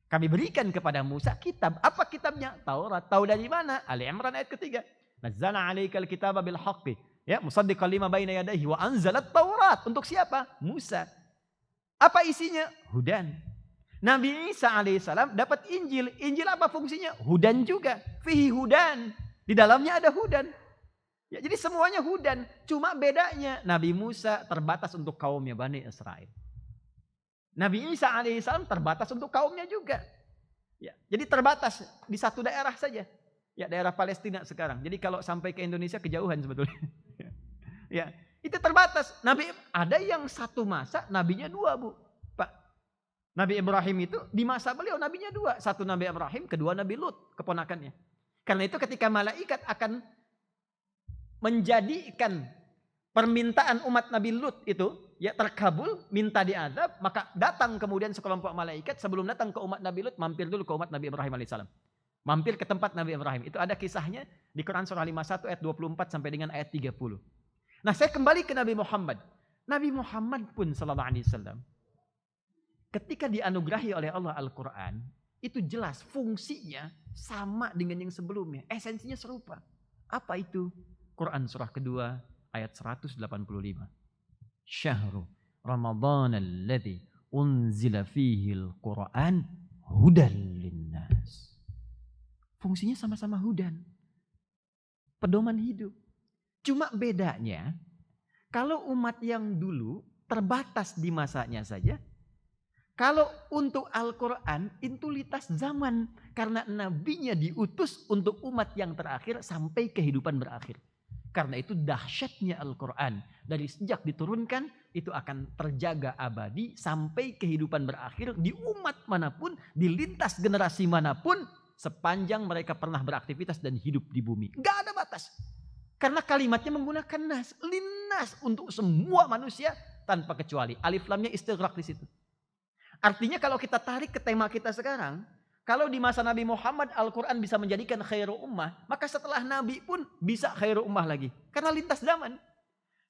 Kami berikan kepada Musa kitab. Apa kitabnya? Taurat. Tahu dari mana? Ali Imran ayat ketiga. Nazzala 'alaikal kitaba bil haqqi. Ya, musaddiqan lima baina yadayhi wa anzalat Taurat. Untuk siapa? Musa. Apa isinya? Hudan. Nabi Isa alaihissalam dapat Injil. Injil apa fungsinya? Hudan juga. Fihi hudan. Di dalamnya ada hudan. Ya, jadi semuanya hudan. Cuma bedanya Nabi Musa terbatas untuk kaumnya Bani Israel. Nabi Isa alaihissalam terbatas untuk kaumnya juga. Ya, jadi terbatas di satu daerah saja. Ya, daerah Palestina sekarang. Jadi kalau sampai ke Indonesia kejauhan sebetulnya. Ya, itu terbatas. Nabi ada yang satu masa nabinya dua, Bu. Pak. Nabi Ibrahim itu di masa beliau nabinya dua. Satu Nabi Ibrahim, kedua Nabi Lut, keponakannya. Karena itu ketika malaikat akan menjadikan permintaan umat Nabi Lut itu ya terkabul, minta diazab, maka datang kemudian sekelompok malaikat sebelum datang ke umat Nabi Lut, mampir dulu ke umat Nabi Ibrahim alaihissalam. Mampir ke tempat Nabi Ibrahim. Itu ada kisahnya di Quran surah 51 ayat 24 sampai dengan ayat 30. Nah, saya kembali ke Nabi Muhammad. Nabi Muhammad pun sallallahu alaihi wasallam ketika dianugerahi oleh Allah Al-Quran, itu jelas fungsinya sama dengan yang sebelumnya. Esensinya serupa. Apa itu? Quran surah kedua ayat 185. Syahru Ramadhan alladhi unzila fihi al-Quran hudan linnas. Fungsinya sama-sama hudan. Pedoman hidup. Cuma bedanya, kalau umat yang dulu terbatas di masanya saja, kalau untuk Al-Quran, intulitas zaman. Karena nabinya diutus untuk umat yang terakhir sampai kehidupan berakhir. Karena itu dahsyatnya Al-Quran. Dari sejak diturunkan, itu akan terjaga abadi sampai kehidupan berakhir. Di umat manapun, di lintas generasi manapun, sepanjang mereka pernah beraktivitas dan hidup di bumi. Gak ada batas. Karena kalimatnya menggunakan nas. Linnas untuk semua manusia tanpa kecuali. Alif lamnya istighraq di situ. Artinya kalau kita tarik ke tema kita sekarang, kalau di masa Nabi Muhammad Al-Quran bisa menjadikan khairu ummah, maka setelah Nabi pun bisa khairu ummah lagi. Karena lintas zaman.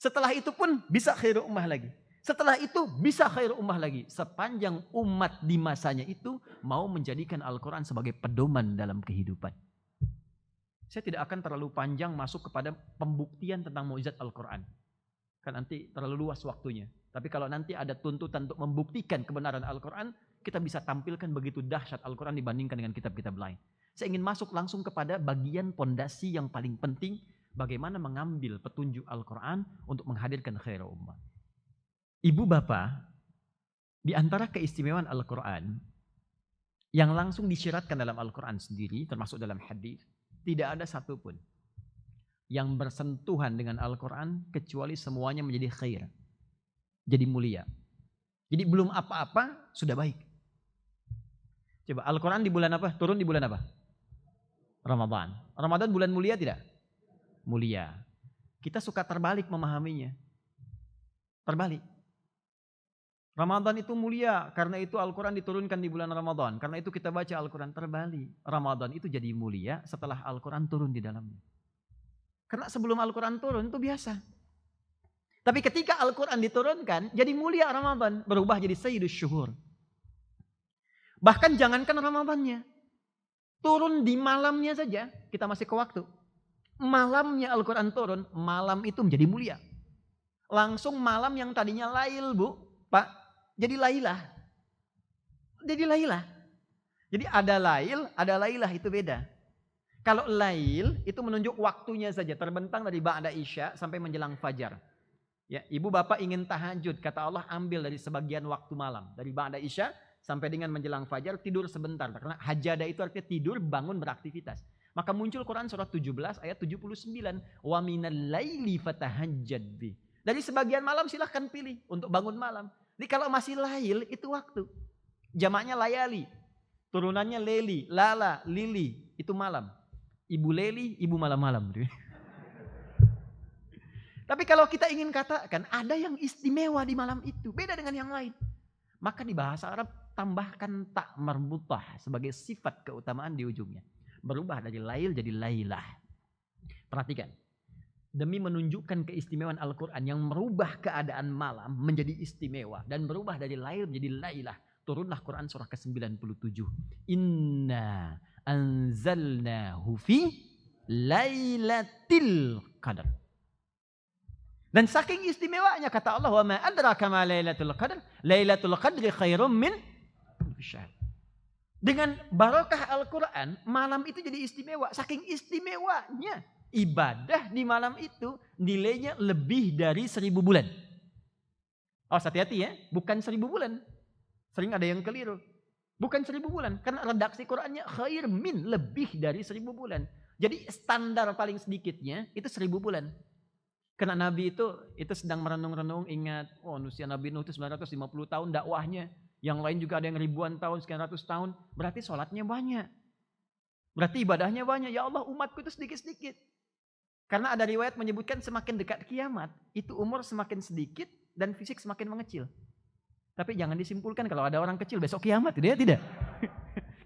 Setelah itu pun bisa khairu ummah lagi. Setelah itu bisa khairu ummah lagi. Sepanjang umat di masanya itu mau menjadikan Al-Quran sebagai pedoman dalam kehidupan. Saya tidak akan terlalu panjang masuk kepada pembuktian tentang mukjizat Al-Quran. Kan nanti terlalu luas waktunya. Tapi kalau nanti ada tuntutan untuk membuktikan kebenaran Al-Quran, kita bisa tampilkan begitu dahsyat Al-Quran dibandingkan dengan kitab-kitab lain. Saya ingin masuk langsung kepada bagian pondasi yang paling penting, bagaimana mengambil petunjuk Al-Quran untuk menghadirkan khairu ummah. Ibu bapak, di antara keistimewaan Al-Quran, yang langsung disyaratkan dalam Al-Quran sendiri, termasuk dalam hadis, tidak ada satupun yang bersentuhan dengan Al-Quran kecuali semuanya menjadi khair. Jadi mulia. Jadi belum apa-apa sudah baik. Coba Al-Quran di bulan apa? Turun di bulan apa? Ramadan. Ramadan bulan mulia tidak? Mulia. Kita suka terbalik memahaminya. Terbalik. Ramadan itu mulia karena itu Al-Quran diturunkan di bulan Ramadan. Karena itu kita baca Al-Quran. Terbalik. Ramadan itu jadi mulia setelah Al-Quran turun di dalamnya. Karena sebelum Al-Quran turun itu biasa. Tapi ketika Al-Quran diturunkan, jadi mulia Ramadan. Berubah jadi sayyidus syuhur. Bahkan jangankan Ramadannya. Turun di malamnya saja, kita masih ke waktu. Malamnya Al-Quran turun, malam itu menjadi mulia. Langsung malam yang tadinya lail, Bu. Pak, jadi lailah. Jadi lailah. Jadi ada lail, ada lailah, itu beda. Kalau lail, itu menunjuk waktunya saja. Terbentang dari ba'da isya sampai menjelang fajar. Ya, ibu bapak ingin tahajud, kata Allah ambil dari sebagian waktu malam. Dari ba'da isya sampai dengan menjelang fajar, tidur sebentar. Karena hajada itu artinya tidur, bangun, beraktivitas. Maka muncul Quran surah 17 ayat 79. Wa minal laili fatahajjad bi. Dari sebagian malam silahkan pilih untuk bangun malam. Jadi kalau masih lail itu waktu. Jamaknya layali. Turunannya leli, lala, lili. Itu malam. Ibu leli, ibu malam-malam. Tapi kalau kita ingin katakan ada yang istimewa di malam itu. Beda dengan yang lain. Maka di bahasa Arab tambahkan tak marbutah sebagai sifat keutamaan di ujungnya. Berubah dari lail jadi lailah. Perhatikan. Demi menunjukkan keistimewaan Al-Quran yang merubah keadaan malam menjadi istimewa. Dan berubah dari lail menjadi lailah. Turunlah Quran surah ke-97. Inna anzalnahu fi lailatul qadar. Dan saking istimewanya kata Allah, wa ma adraka ma lailatul qadar, lailatul qadri khairum min syahr. Dengan barokah Al-Quran, malam itu jadi istimewa. Saking istimewanya. Ibadah di malam itu nilainya lebih dari 1000 bulan. Oh, hati-hati ya, bukan 1000 bulan. Sering ada yang keliru. Bukan 1000 bulan, karena redaksi Qur'annya khair min, lebih dari 1000 bulan. Jadi standar paling sedikitnya itu 1000 bulan. Karena Nabi itu sedang merenung-renung, ingat, oh usia Nabi Nuh itu 950 tahun dakwahnya. Yang lain juga ada yang ribuan tahun, sekian ratus tahun. Berarti sholatnya banyak. Berarti ibadahnya banyak. Ya Allah, umatku itu sedikit-sedikit. Karena ada riwayat menyebutkan semakin dekat kiamat, itu umur semakin sedikit dan fisik semakin mengecil. Tapi jangan disimpulkan kalau ada orang kecil besok kiamat, tidak.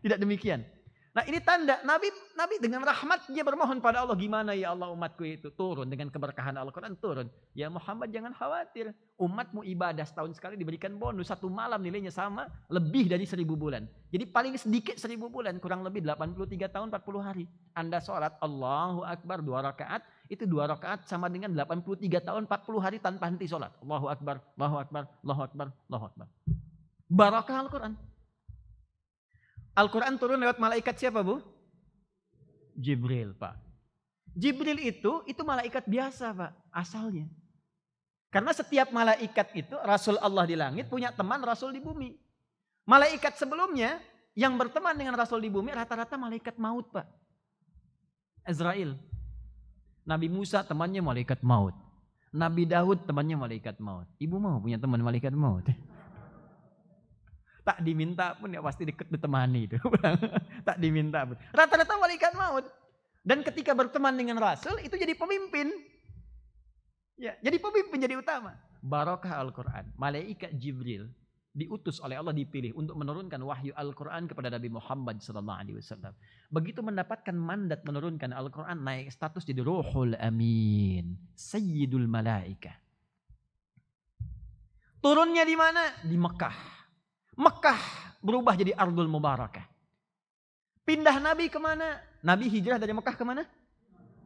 Tidak demikian. Nah, ini tanda Nabi dengan rahmatnya bermohon pada Allah, gimana ya Allah umatku itu turun dengan keberkahan Al-Quran turun. Ya Muhammad jangan khawatir, umatmu ibadah setahun sekali diberikan bonus, 1 malam nilainya sama, lebih dari 1000 bulan. Jadi paling sedikit 1000 bulan, kurang lebih 83 tahun 40 hari. Anda sholat Allahu Akbar 2 rakaat, itu 2 rakaat sama dengan 83 tahun 40 hari tanpa henti sholat. Allahu Akbar, Allahu Akbar, Allahu Akbar, Allahu Akbar. Barakah Al-Quran. Al-Quran turun lewat malaikat siapa, Bu? Jibril, Pak. Jibril itu malaikat biasa, Pak, asalnya. Karena setiap malaikat itu, Rasul Allah di langit punya teman Rasul di bumi. Malaikat sebelumnya yang berteman dengan Rasul di bumi rata-rata malaikat maut, Pak. Azrail. Nabi Musa temannya malaikat maut. Nabi Daud temannya malaikat maut. Ibu mau punya teman malaikat maut? Tak diminta pun ya pasti ditemani itu. Tak diminta pun. Rata-rata malaikat maut. Dan ketika berteman dengan Rasul itu jadi pemimpin. Ya, jadi pemimpin, jadi utama. Barakah Al-Quran. Malaikat Jibril diutus oleh Allah, dipilih untuk menurunkan wahyu Al-Quran kepada Nabi Muhammad SAW. Begitu mendapatkan mandat menurunkan Al-Quran, naik status jadi Ruhul Amin, Sayyidul Malaikah. Turunnya di mana? Di Mekah. Mekah berubah jadi Ardul Mubarakah. Pindah Nabi kemana? Nabi hijrah dari Mekah kemana?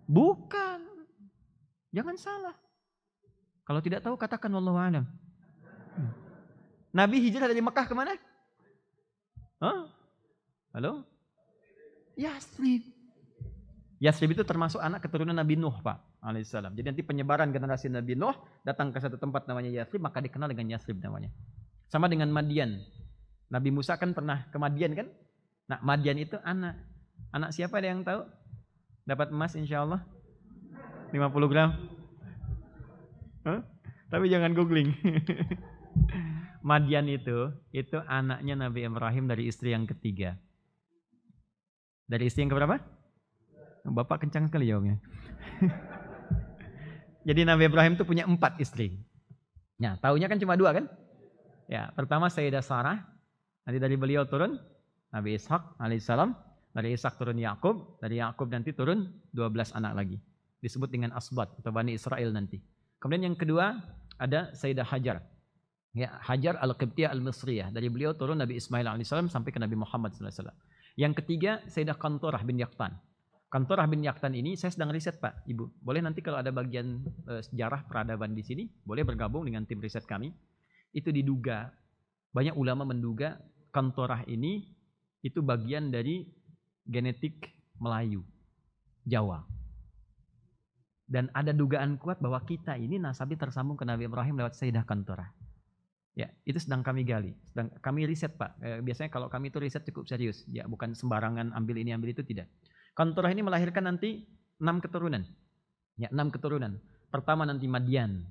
Bukan. Jangan salah. Kalau tidak tahu katakan wallahu a'lam. Nabi hijrah dari Mekah kemana? Hah? Halo? Yathrib. Yathrib itu termasuk anak keturunan Nabi Nuh, Pak, alaihissalam. Jadi nanti penyebaran generasi Nabi Nuh datang ke satu tempat namanya Yathrib, maka dikenal dengan Yathrib namanya. Sama dengan Madian. Nabi Musa kan pernah ke Madian kan? Nah, Madian itu anak. Anak siapa ada yang tahu? Dapat emas insya Allah? 50 gram? Huh? Tapi jangan googling. Madian itu anaknya Nabi Ibrahim dari istri yang ketiga. Dari istri yang keberapa? Bapak kencang sekali jawabnya. Jadi Nabi Ibrahim itu punya 4 istri. Nah, taunya kan cuma 2 kan? Ya, pertama Sayyidah Sarah. Nanti dari beliau turun Nabi Ishak alaihissalam. Dari Ishak turun Yakub. Dari Yakub nanti turun 12 anak lagi. Disebut dengan Asbat atau Bani Israel nanti. Kemudian yang kedua ada Sayyidah Hajar. Ya, Hajar al-Qibtiyah al-Misriyah. Dari beliau turun Nabi Ismail alaihissalam sampai ke Nabi Muhammad SAW. Yang ketiga Sayyidah Qantorah bin Yaqtan. Qantorah bin Yaqtan ini saya sedang riset, Pak, Ibu. Boleh nanti kalau ada bagian sejarah peradaban di sini, boleh bergabung dengan tim riset kami. Itu diduga, banyak ulama menduga Qantorah ini itu bagian dari genetik Melayu, Jawa. Dan ada dugaan kuat bahwa kita ini nasabnya tersambung ke Nabi Ibrahim lewat Sayyidah Qantorah. Ya, itu sedang kami gali, sedang kami riset, Pak. Biasanya kalau kami itu riset cukup serius, ya bukan sembarangan ambil ini ambil itu, tidak. Qantorah ini melahirkan nanti 6 keturunan. Ya, 6 keturunan. Pertama nanti Madian,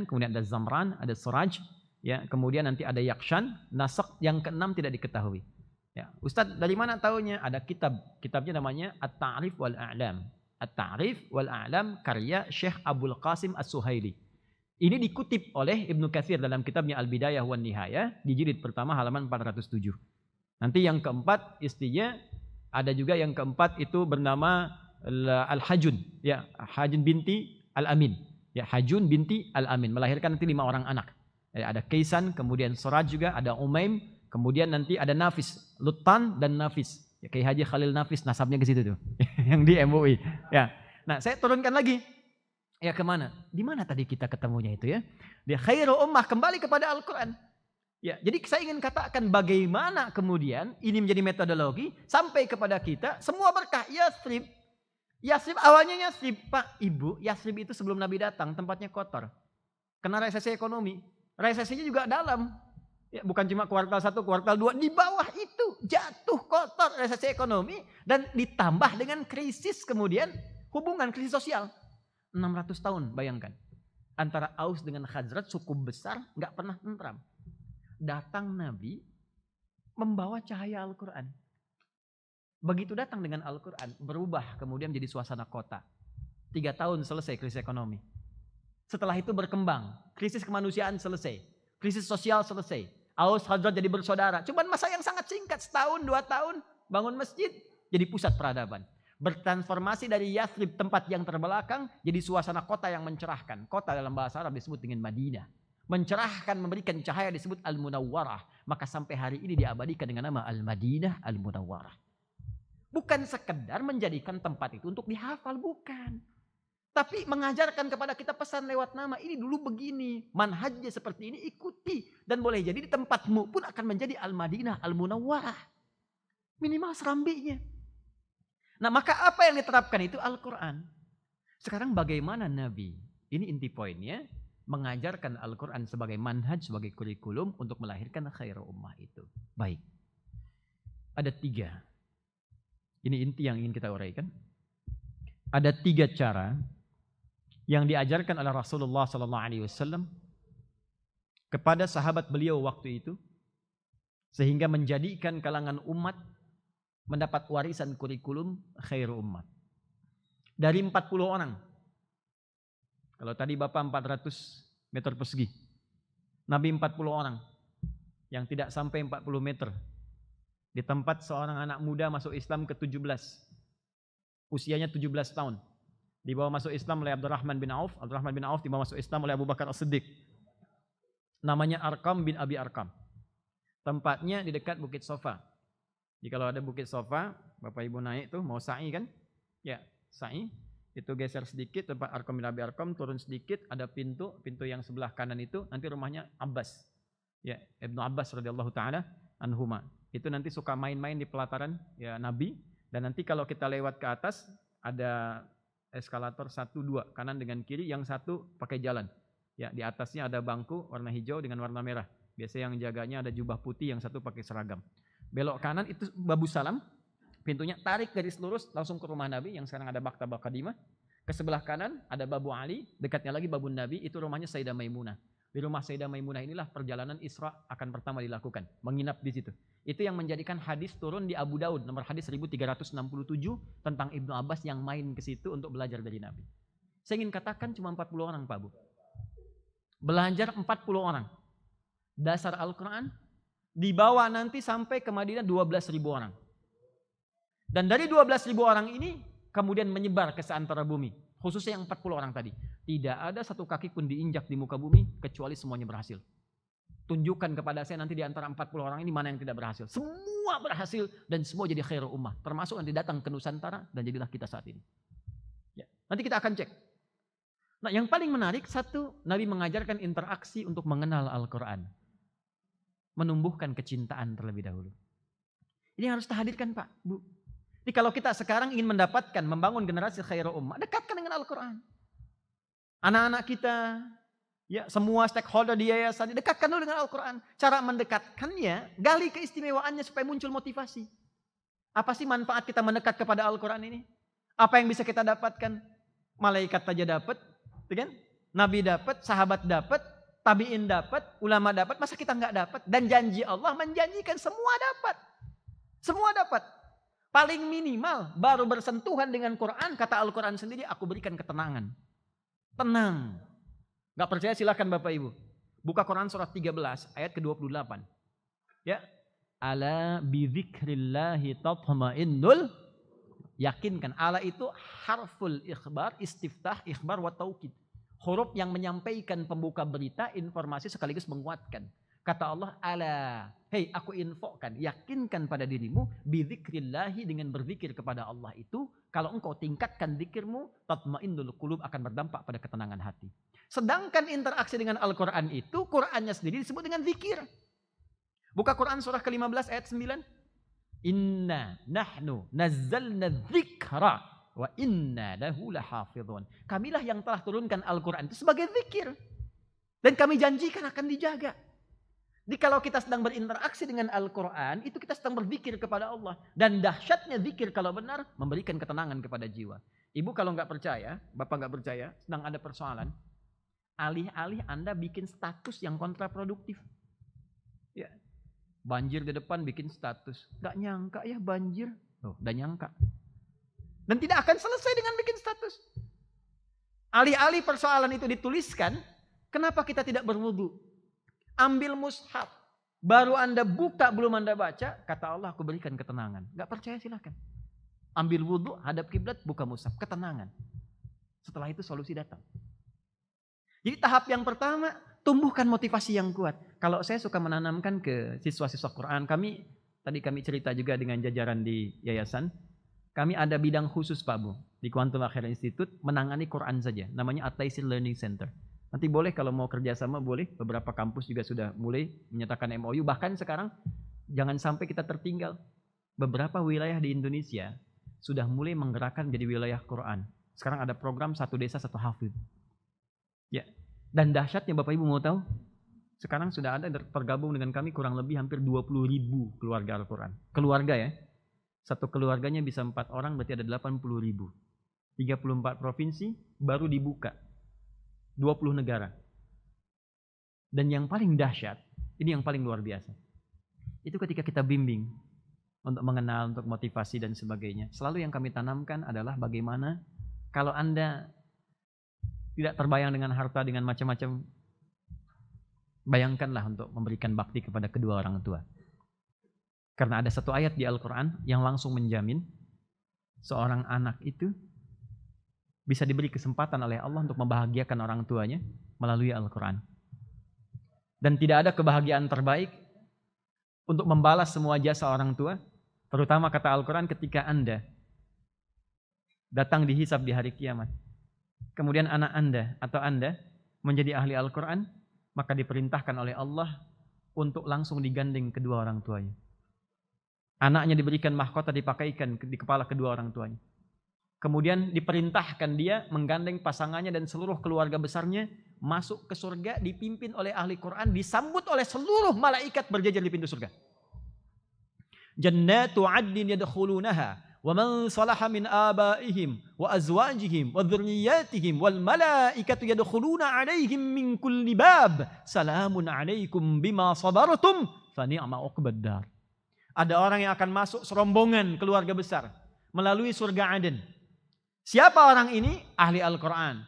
kemudian ada Zamran, ada Suraj. Ya, kemudian nanti ada Yakshan, Nasaq, yang ke-6 tidak diketahui. Ya, Ustadz dari mana tahunya? Ada kitabnya namanya At-Ta'rif wal A'lam. At-Ta'rif wal A'lam karya Syekh Abdul Qasim As-Suhaili. Ini dikutip oleh Ibnu Katsir dalam kitabnya Al-Bidayah wan Nihayah di jilid pertama halaman 407. Nanti yang keempat istrinya, ada juga yang keempat itu bernama Al-Hajun, ya, Hajun binti Al-Amin. Ya, Hajun binti Al-Amin melahirkan nanti 5 orang anak. Ada Kaisan, kemudian Suraj juga, ada Umaim, kemudian nanti ada Nafis, Lutan dan Nafis. Ya, Kiai Haji Khalil Nafis nasabnya ke situ tuh, yang di MUI. Ya, nah saya turunkan lagi. Ya kemana? Di mana tadi kita ketemunya itu ya? Dia khairu ummah, kembali kepada Al-Quran. Ya, jadi saya ingin katakan bagaimana kemudian ini menjadi metodologi sampai kepada kita semua berkah Yathrib. Yasrib awalnya Yasrib, Pak, Ibu, Yasrib itu sebelum Nabi datang tempatnya kotor. Kena resesi ekonomi. Resesinya juga dalam. Ya, bukan cuma kuartal 1, kuartal 2. Di bawah itu jatuh kotor resesi ekonomi. Dan ditambah dengan krisis kemudian hubungan krisis sosial. 600 tahun bayangkan. Antara Aus dengan Khazraj suku besar gak pernah tentram. Datang Nabi membawa cahaya Al-Quran. Begitu datang dengan Al-Quran, berubah kemudian menjadi suasana kota. 3 tahun selesai krisis ekonomi. Setelah itu berkembang, krisis kemanusiaan selesai, krisis sosial selesai. Aus Khazraj jadi bersaudara. Cuman masa yang sangat singkat, setahun, 2 tahun, bangun masjid, jadi pusat peradaban. Bertransformasi dari Yathrib, tempat yang terbelakang, jadi suasana kota yang mencerahkan. Kota dalam bahasa Arab disebut dengan Madinah. Mencerahkan, memberikan cahaya disebut Al-Munawwarah. Maka sampai hari ini diabadikan dengan nama Al-Madinah Al-Munawwarah. Bukan sekedar menjadikan tempat itu untuk dihafal, bukan. Tapi mengajarkan kepada kita pesan lewat nama, ini dulu begini, manhajnya seperti ini, ikuti. Dan boleh jadi di tempatmu pun akan menjadi Al-Madinah Al-Munawwarah. Minimal serambinya. Nah, maka apa yang diterapkan itu Al-Quran. Sekarang bagaimana Nabi, ini inti poinnya, mengajarkan Al-Quran sebagai manhaj, sebagai kurikulum untuk melahirkan khairu ummah itu. Baik. Ada 3. Ini inti yang ingin kita uraikan. Ada 3 cara yang diajarkan oleh Rasulullah SAW kepada sahabat beliau waktu itu, sehingga menjadikan kalangan umat mendapat warisan kurikulum khairu ummah. Dari 40 orang. Kalau tadi Bapak 400 meter persegi. Nabi 40 orang. Yang tidak sampai 40 meter. Di tempat seorang anak muda masuk Islam ke-17. Usianya 17 tahun. Dibawa masuk Islam oleh Abdurrahman bin Auf. Abdurrahman bin Auf dibawa masuk Islam oleh Abu Bakar As-Siddiq. Namanya Arqam bin Abi Arqam. Tempatnya di dekat Bukit Sofa. Jadi kalau ada Bukit Sofa, Bapak Ibu naik tuh mau sa'i kan? Ya, sa'i. Itu geser sedikit tempat Arqam bin Abi Arqam, turun sedikit ada pintu yang sebelah kanan itu nanti rumahnya Abbas. Ya, Ibnu Abbas radhiyallahu taala anhuma. Itu nanti suka main-main di pelataran ya Nabi, dan nanti kalau kita lewat ke atas ada eskalator 1, 2 kanan dengan kiri, yang satu pakai jalan. Ya, di atasnya ada bangku warna hijau dengan warna merah. Biasanya yang jaganya ada jubah putih, yang satu pakai seragam. Belok kanan itu Babu Salam, pintunya tarik garis lurus langsung ke rumah Nabi yang sekarang ada Maktabah Qadimah. Ke sebelah kanan ada Babu Ali, dekatnya lagi Babu Nabi, itu rumahnya Sayyidah Maimunah. Di rumah Sayyidah Maimunah inilah perjalanan Isra akan pertama dilakukan, menginap di situ. Itu yang menjadikan hadis turun di Abu Daud, nomor hadis 1367 tentang Ibnu Abbas yang main ke situ untuk belajar dari Nabi. Saya ingin katakan cuma 40 orang Pak Bu. Belajar 40 orang. Dasar Al-Quran dibawa nanti sampai ke Madinah 12.000 orang. Dan dari 12.000 orang ini kemudian menyebar ke seantero bumi. Khususnya yang 40 orang tadi. Tidak ada satu kaki pun diinjak di muka bumi kecuali semuanya berhasil. Tunjukkan kepada saya nanti di antara 40 orang ini mana yang tidak berhasil. Semua berhasil dan semua jadi khairu ummah. Termasuk nanti datang ke Nusantara dan jadilah kita saat ini. Ya, nanti kita akan cek. Nah, yang paling menarik satu, Nabi mengajarkan interaksi untuk mengenal Al-Quran. Menumbuhkan kecintaan terlebih dahulu. Ini harus kita hadirkan Pak, Bu. Jadi kalau kita sekarang ingin mendapatkan, membangun generasi khairu ummah, dekatkan dengan Al-Quran. Anak-anak kita, ya semua stakeholder di yayasan, dekatkan dulu dengan Al-Quran. Cara mendekatkannya, gali keistimewaannya supaya muncul motivasi. Apa sih manfaat kita mendekat kepada Al-Quran ini? Apa yang bisa kita dapatkan? Malaikat saja dapat, kan? Nabi dapat, sahabat dapat, tabi'in dapat, ulama dapat, masa kita nggak dapat? Dan janji Allah menjanjikan semua dapat. Semua dapat. Paling minimal baru bersentuhan dengan Quran, kata Al-Quran sendiri, aku berikan ketenangan. Tenang. Gak percaya silakan Bapak Ibu. Buka Quran surat 13 ayat ke-28. Ya. Ala bidzikrillahi tatma'innul. Yakinkan. Ala itu harful ikhbar, istiftah, ikhbar wa taukid. Huruf yang menyampaikan pembuka berita, informasi sekaligus menguatkan. Kata Allah, ala, hei aku infokan, yakinkan pada dirimu, bidzikrillahi dengan berzikir kepada Allah itu, kalau engkau tingkatkan zikirmu, tatmainnul qulub akan berdampak pada ketenangan hati. Sedangkan interaksi dengan Al-Quran itu, Qurannya sendiri disebut dengan zikir. Buka Quran surah ke-15 ayat 9. Inna nahnu nazzalna dzikra wa inna lahu lahafidhun. Kamilah yang telah turunkan Al-Quran itu sebagai zikir. Dan kami janjikan akan dijaga. Jadi kalau kita sedang berinteraksi dengan Al-Quran, itu kita sedang berzikir kepada Allah. Dan dahsyatnya zikir kalau benar, memberikan ketenangan kepada jiwa. Ibu kalau nggak percaya, bapak nggak percaya, sedang ada persoalan, alih-alih Anda bikin status yang kontraproduktif. Ya. Banjir di depan bikin status. Nggak nyangka ya banjir. Oh, udah nyangka. Dan tidak akan selesai dengan bikin status. Alih-alih persoalan itu dituliskan, kenapa kita tidak berwudu? Ambil mushaf. Baru Anda buka, belum Anda baca, kata Allah, aku berikan ketenangan. Gak percaya silakan. Ambil wudu, hadap kiblat, buka mushaf. Ketenangan. Setelah itu solusi datang. Jadi tahap yang pertama, tumbuhkan motivasi yang kuat. Kalau saya suka menanamkan ke siswa-siswa Quran, tadi kami cerita juga dengan jajaran di yayasan, kami ada bidang khusus Pak Bu, di Quantum Akhir Institute, menangani Quran saja. Namanya At-Taisir Learning Center. Nanti boleh kalau mau kerjasama boleh, beberapa kampus juga sudah mulai menyatakan MOU. Bahkan sekarang jangan sampai kita tertinggal. Beberapa wilayah di Indonesia sudah mulai menggerakkan jadi wilayah Quran. Sekarang ada program satu desa satu hafidh. Ya. Dan dahsyatnya Bapak Ibu mau tahu? Sekarang sudah ada tergabung dengan kami kurang lebih hampir 20.000 keluarga Al-Quran. Keluarga ya. Satu keluarganya bisa 4 orang berarti ada 80.000. 34 provinsi baru dibuka. 20 negara. Dan yang paling dahsyat, ini yang paling luar biasa. Itu ketika kita bimbing untuk mengenal, untuk motivasi dan sebagainya. Selalu yang kami tanamkan adalah bagaimana kalau Anda tidak terbayang dengan harta, dengan macam-macam, bayangkanlah untuk memberikan bakti kepada kedua orang tua. Karena ada satu ayat di Al-Quran yang langsung menjamin seorang anak itu bisa diberi kesempatan oleh Allah untuk membahagiakan orang tuanya melalui Al-Quran. Dan tidak ada kebahagiaan terbaik untuk membalas semua jasa orang tua, terutama kata Al-Quran ketika Anda datang dihisab di hari kiamat. Kemudian anak Anda atau Anda menjadi ahli Al-Quran, maka diperintahkan oleh Allah untuk langsung digandeng kedua orang tuanya. Anaknya diberikan mahkota dipakaikan di kepala kedua orang tuanya. Kemudian diperintahkan dia menggandeng pasangannya dan seluruh keluarga besarnya masuk ke surga dipimpin oleh ahli Quran, disambut oleh seluruh malaikat berjajar di pintu surga. Jannatu 'adnin yadkhulunaha wa man salaha min abaihim wa azwajihim wa dhurriyyatihim wal malaikatu yadkhuluna 'alaihim min kulli bab. Salamun 'alaikum bima sabartum fa ni'ma 'uqbad dar. Ada orang yang akan masuk serombongan keluarga besar melalui surga Aden. Siapa orang ini? Ahli Al-Quran.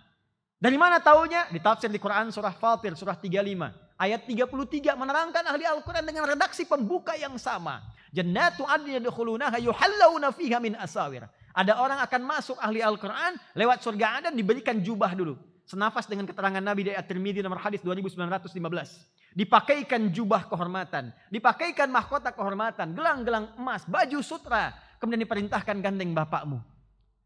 Dari mana taunya? Ditafsir di Quran surah Fatir, surah 35. Ayat 33 menerangkan ahli Al-Quran dengan redaksi pembuka yang sama. Jannatu 'adnin yadkhulunaha yuhallawna fiha min asawir. Ada orang akan masuk ahli Al-Quran lewat surga Aden diberikan jubah dulu. Senafas dengan keterangan Nabi dari At-Tirmidzi nomor hadis 2915. Dipakaikan jubah kehormatan. Dipakaikan mahkota kehormatan. Gelang-gelang emas, baju sutra. Kemudian diperintahkan gandeng bapakmu.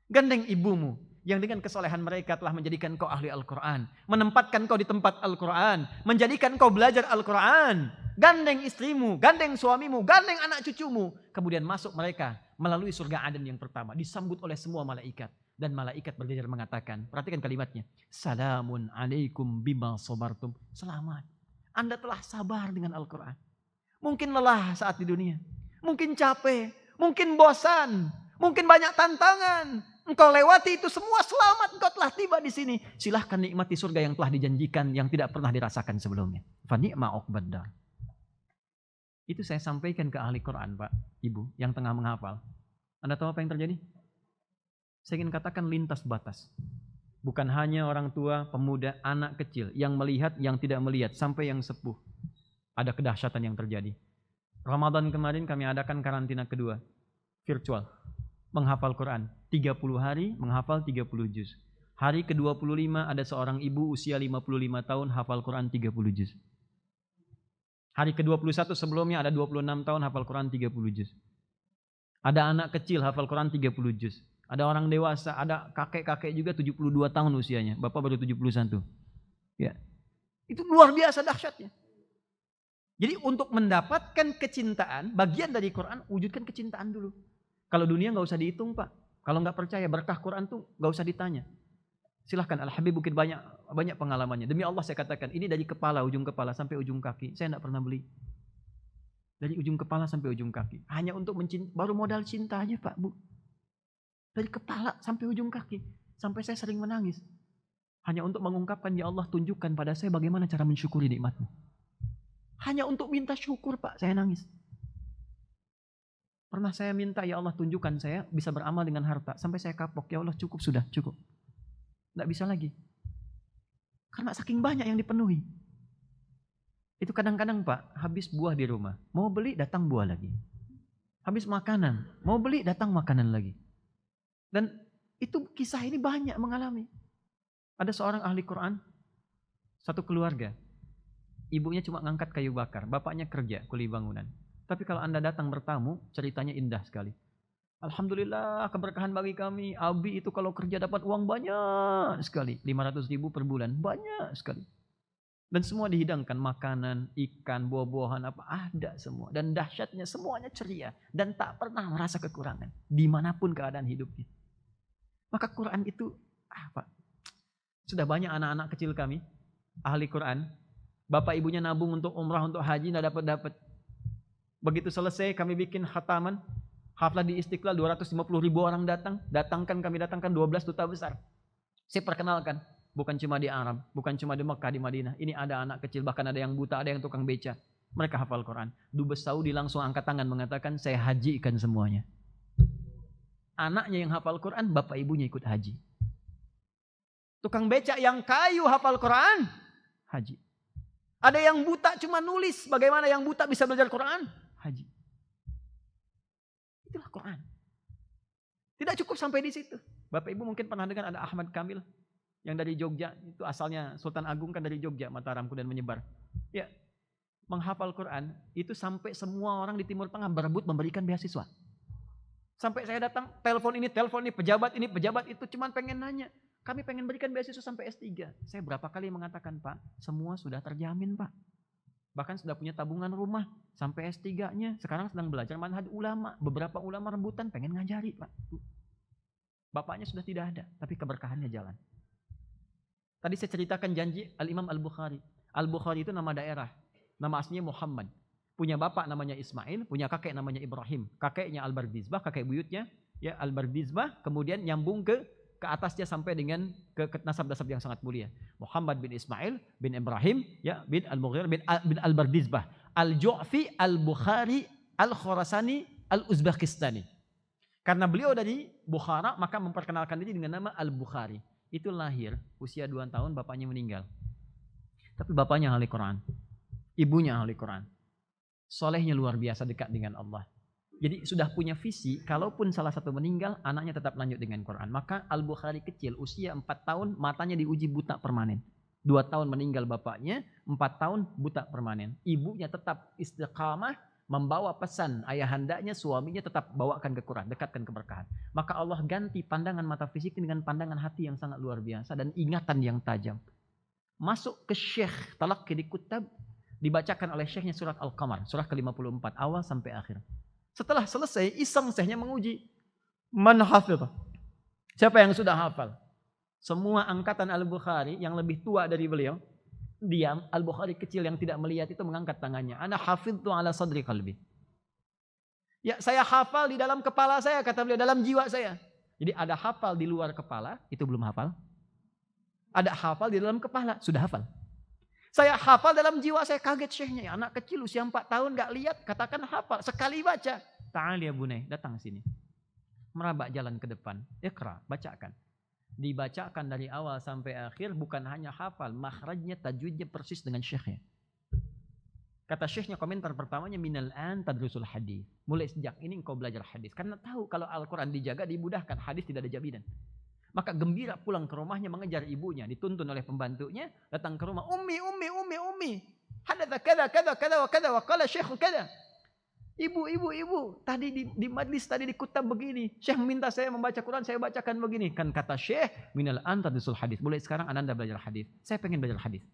Gandeng ibumu yang dengan kesolehan mereka telah menjadikan kau ahli Al-Quran. Menempatkan kau di tempat Al-Quran. Menjadikan kau belajar Al-Quran. Gandeng istrimu, gandeng suamimu, gandeng anak cucumu. Kemudian masuk mereka melalui surga Aden yang pertama. Disambut oleh semua malaikat. Dan malaikat berjajar mengatakan, perhatikan kalimatnya. Salamun alaikum bima sabartum. Selamat. Anda telah sabar dengan Al-Quran. Mungkin lelah saat di dunia. Mungkin capek. Mungkin bosan. Mungkin banyak tantangan. Engkau lewati itu semua selamat. Engkau telah tiba di sini. Silahkan nikmati surga yang telah dijanjikan. Yang tidak pernah dirasakan sebelumnya. Fa ni'ma 'uqbad dar. Itu saya sampaikan ke ahli Quran Pak, Ibu. Yang tengah menghafal. Anda tahu apa yang terjadi? Saya ingin katakan lintas batas. Bukan hanya orang tua, pemuda, anak kecil. Yang melihat, yang tidak melihat. Sampai yang sepuh. Ada kedahsyatan yang terjadi. Ramadan kemarin kami adakan karantina kedua. Virtual. Menghafal Quran. 30 hari menghafal 30 juz. Hari ke-25 ada seorang ibu usia 55 tahun hafal Quran 30 juz. Hari ke-21 sebelumnya ada 26 tahun hafal Quran 30 juz. Ada anak kecil hafal Quran 30 juz. Ada orang dewasa, ada kakek-kakek juga 72 tahun usianya. Bapak baru 71. Ya. Itu luar biasa dahsyatnya. Jadi untuk mendapatkan kecintaan, bagian dari Quran, wujudkan kecintaan dulu. Kalau dunia nggak usah dihitung Pak. Kalau nggak percaya berkah Quran tuh nggak usah ditanya. Silahkan Al-Habib Bukit banyak pengalamannya. Demi Allah saya katakan, ini dari ujung kepala sampai ujung kaki. Saya nggak pernah beli. Dari ujung kepala sampai ujung kaki. Hanya untuk baru modal cinta aja Pak, Bu. Dari kepala sampai ujung kaki. Sampai saya sering menangis. Hanya untuk mengungkapkan, ya Allah tunjukkan pada saya bagaimana cara mensyukuri nikmat-Mu. Hanya untuk minta syukur Pak, saya nangis. Pernah saya minta, ya Allah tunjukkan saya bisa beramal dengan harta. Sampai saya kapok, ya Allah cukup sudah, cukup. Nggak bisa lagi. Karena saking banyak yang dipenuhi. Itu kadang-kadang Pak, habis buah di rumah. Mau beli, datang buah lagi. Habis makanan. Mau beli, datang makanan lagi. Dan itu kisah ini banyak mengalami. Ada seorang ahli Quran, satu keluarga. Ibunya cuma ngangkat kayu bakar. Bapaknya kerja, kuli bangunan. Tapi kalau Anda datang bertamu, ceritanya indah sekali. Alhamdulillah keberkahan bagi kami. Abi itu kalau kerja dapat uang banyak sekali. 500.000 per bulan. Banyak sekali. Dan semua dihidangkan. Makanan, ikan, buah-buahan, apa ada semua. Dan dahsyatnya semuanya ceria. Dan tak pernah merasa kekurangan. Dimanapun keadaan hidupnya. Maka Quran itu apa? Sudah banyak anak-anak kecil kami. Ahli Quran. Bapak ibunya nabung untuk umrah, untuk haji. Tidak dapat-dapat. Begitu selesai kami bikin khataman. Haflah di Istiqlal 250.000 orang datang. Kami datangkan 12 duta besar. Saya perkenalkan. Bukan cuma di Arab. Bukan cuma di Mekah, di Madinah. Ini ada anak kecil. Bahkan ada yang buta, ada yang tukang beca. Mereka hafal Quran. Dubes Saudi langsung angkat tangan mengatakan, saya hajikan semuanya. Anaknya yang hafal Quran, bapak ibunya ikut haji. Tukang beca yang kayu hafal Quran, haji. Ada yang buta cuma nulis. Bagaimana yang buta bisa belajar Quran? Haji. Itulah Quran. Tidak cukup sampai di situ. Bapak Ibu mungkin pernah dengar ada Ahmad Kamil yang dari Jogja. Itu asalnya Sultan Agung kan dari Jogja, Mataram dan menyebar. Ya, menghafal Quran itu sampai semua orang di Timur Tengah berebut memberikan beasiswa. Sampai saya datang, telepon ini, pejabat itu cuman pengen nanya. Kami pengen berikan beasiswa sampai S3. Saya berapa kali mengatakan, Pak, semua sudah terjamin, Pak. Bahkan sudah punya tabungan rumah sampai S3-nya. Sekarang sedang belajar manhaj ulama. Beberapa ulama rebutan pengen ngajari, Pak. Bapaknya sudah tidak ada, tapi keberkahannya jalan. Tadi saya ceritakan janji Al-Imam Al-Bukhari. Al-Bukhari itu nama daerah. Nama aslinya Muhammad. Punya bapak namanya Ismail, punya kakek namanya Ibrahim. Kakeknya Al-Bardizbah, kakek buyutnya ya Al-Bardizbah, kemudian nyambung ke atasnya sampai dengan ke nasab-nasab yang sangat mulia. Muhammad bin Ismail bin Ibrahim ya bin Al-Mughirah bin Al-Bardizbah, Al-Ju'fi, Al-Bukhari, Al-Khurasani, Al-Uzbekistani. Karena beliau dari Bukhara, maka memperkenalkan diri dengan nama Al-Bukhari. Itu lahir usia 2 tahun, bapaknya meninggal. Tapi bapaknya ahli Quran. Ibunya ahli Quran. Solehnya luar biasa, dekat dengan Allah. Jadi sudah punya visi, kalaupun salah satu meninggal, anaknya tetap lanjut dengan Quran. Maka Al-Bukhari kecil, usia 4 tahun, matanya diuji buta permanen. 2 tahun meninggal bapaknya, 4 tahun buta permanen. Ibunya tetap istiqamah, membawa pesan ayahandanya, suaminya tetap bawakan ke Quran, dekatkan keberkahan. Maka Allah ganti pandangan mata fisik dengan pandangan hati yang sangat luar biasa dan ingatan yang tajam. Masuk ke Syekh Talaqi di Kutab, dibacakan oleh Syekhnya surat Al-Qamar, surah ke-54, awal sampai akhir. Setelah selesai, iseng Syekhnya menguji. Man hafidh? Siapa yang sudah hafal? Semua angkatan Al-Bukhari yang lebih tua dari beliau, diam. Al-Bukhari kecil yang tidak melihat itu mengangkat tangannya. Ana hafidhtu ala sadri qalbi. Ya, saya hafal di dalam kepala saya, kata beliau, dalam jiwa saya. Jadi ada hafal di luar kepala, itu belum hafal. Ada hafal di dalam kepala, sudah hafal. Saya hafal dalam jiwa saya, kaget Syekhnya. Ya, anak kecil usia 4 tahun gak lihat, katakan hafal. Sekali baca, ta'al ya bunai, datang sini. Merabak jalan ke depan, iqra, bacakan. Dibacakan dari awal sampai akhir, bukan hanya hafal, makhrajnya, tajwidnya persis dengan Syekhnya. Kata Syekhnya, komentar pertamanya, minal an tadrusul hadis. Mulai sejak ini engkau belajar hadis. Karena tahu kalau Al-Quran dijaga, dimudahkan, hadis tidak ada jaminan. Maka gembira pulang ke rumahnya mengejar ibunya, dituntun oleh pembantunya, datang ke rumah, ummi. Hadatha kada wa qala syekh kada. Ibu, tadi di majlis tadi di kutab begini. Syekh minta saya membaca Quran, saya bacakan begini. Kan kata Syekh, minal antadisul hadis. Mulai sekarang Anda belajar hadis. Saya pengen belajar hadis.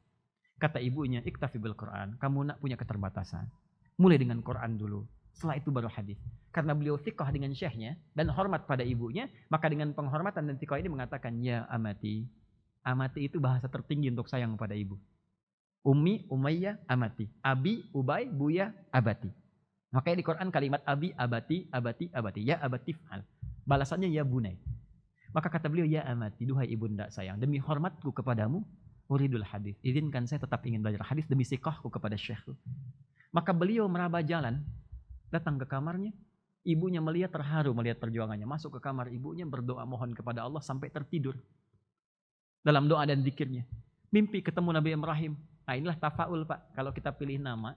Kata ibunya, iktafi bil Quran. Kamu nak punya keterbatasan. Mulai dengan Quran dulu. Setelah itu baru hadis. Karena beliau thiqah dengan syekhnya dan hormat pada ibunya, maka dengan penghormatan dan thiqah ini mengatakan, ya amati. Amati itu bahasa tertinggi untuk sayang pada ibu. Ummi, Umayyah, amati. Abi, Ubay, Buya, abati. Makanya di Quran kalimat abi, abati, abati, abati. Ya abati fa'al. Balasannya ya bunai. Maka kata beliau, ya amati, duhai ibunda sayang, demi hormatku kepadamu, uridul hadis. Izinkan saya tetap ingin belajar hadis demi siqahku kepada syekhku. Maka beliau meraba jalan, datang ke kamarnya. Ibunya melihat terharu melihat perjuangannya. Masuk ke kamar ibunya, berdoa mohon kepada Allah sampai tertidur. Dalam doa dan zikirnya. Mimpi ketemu Nabi Ibrahim. Nah inilah tafaul Pak. Kalau kita pilih nama,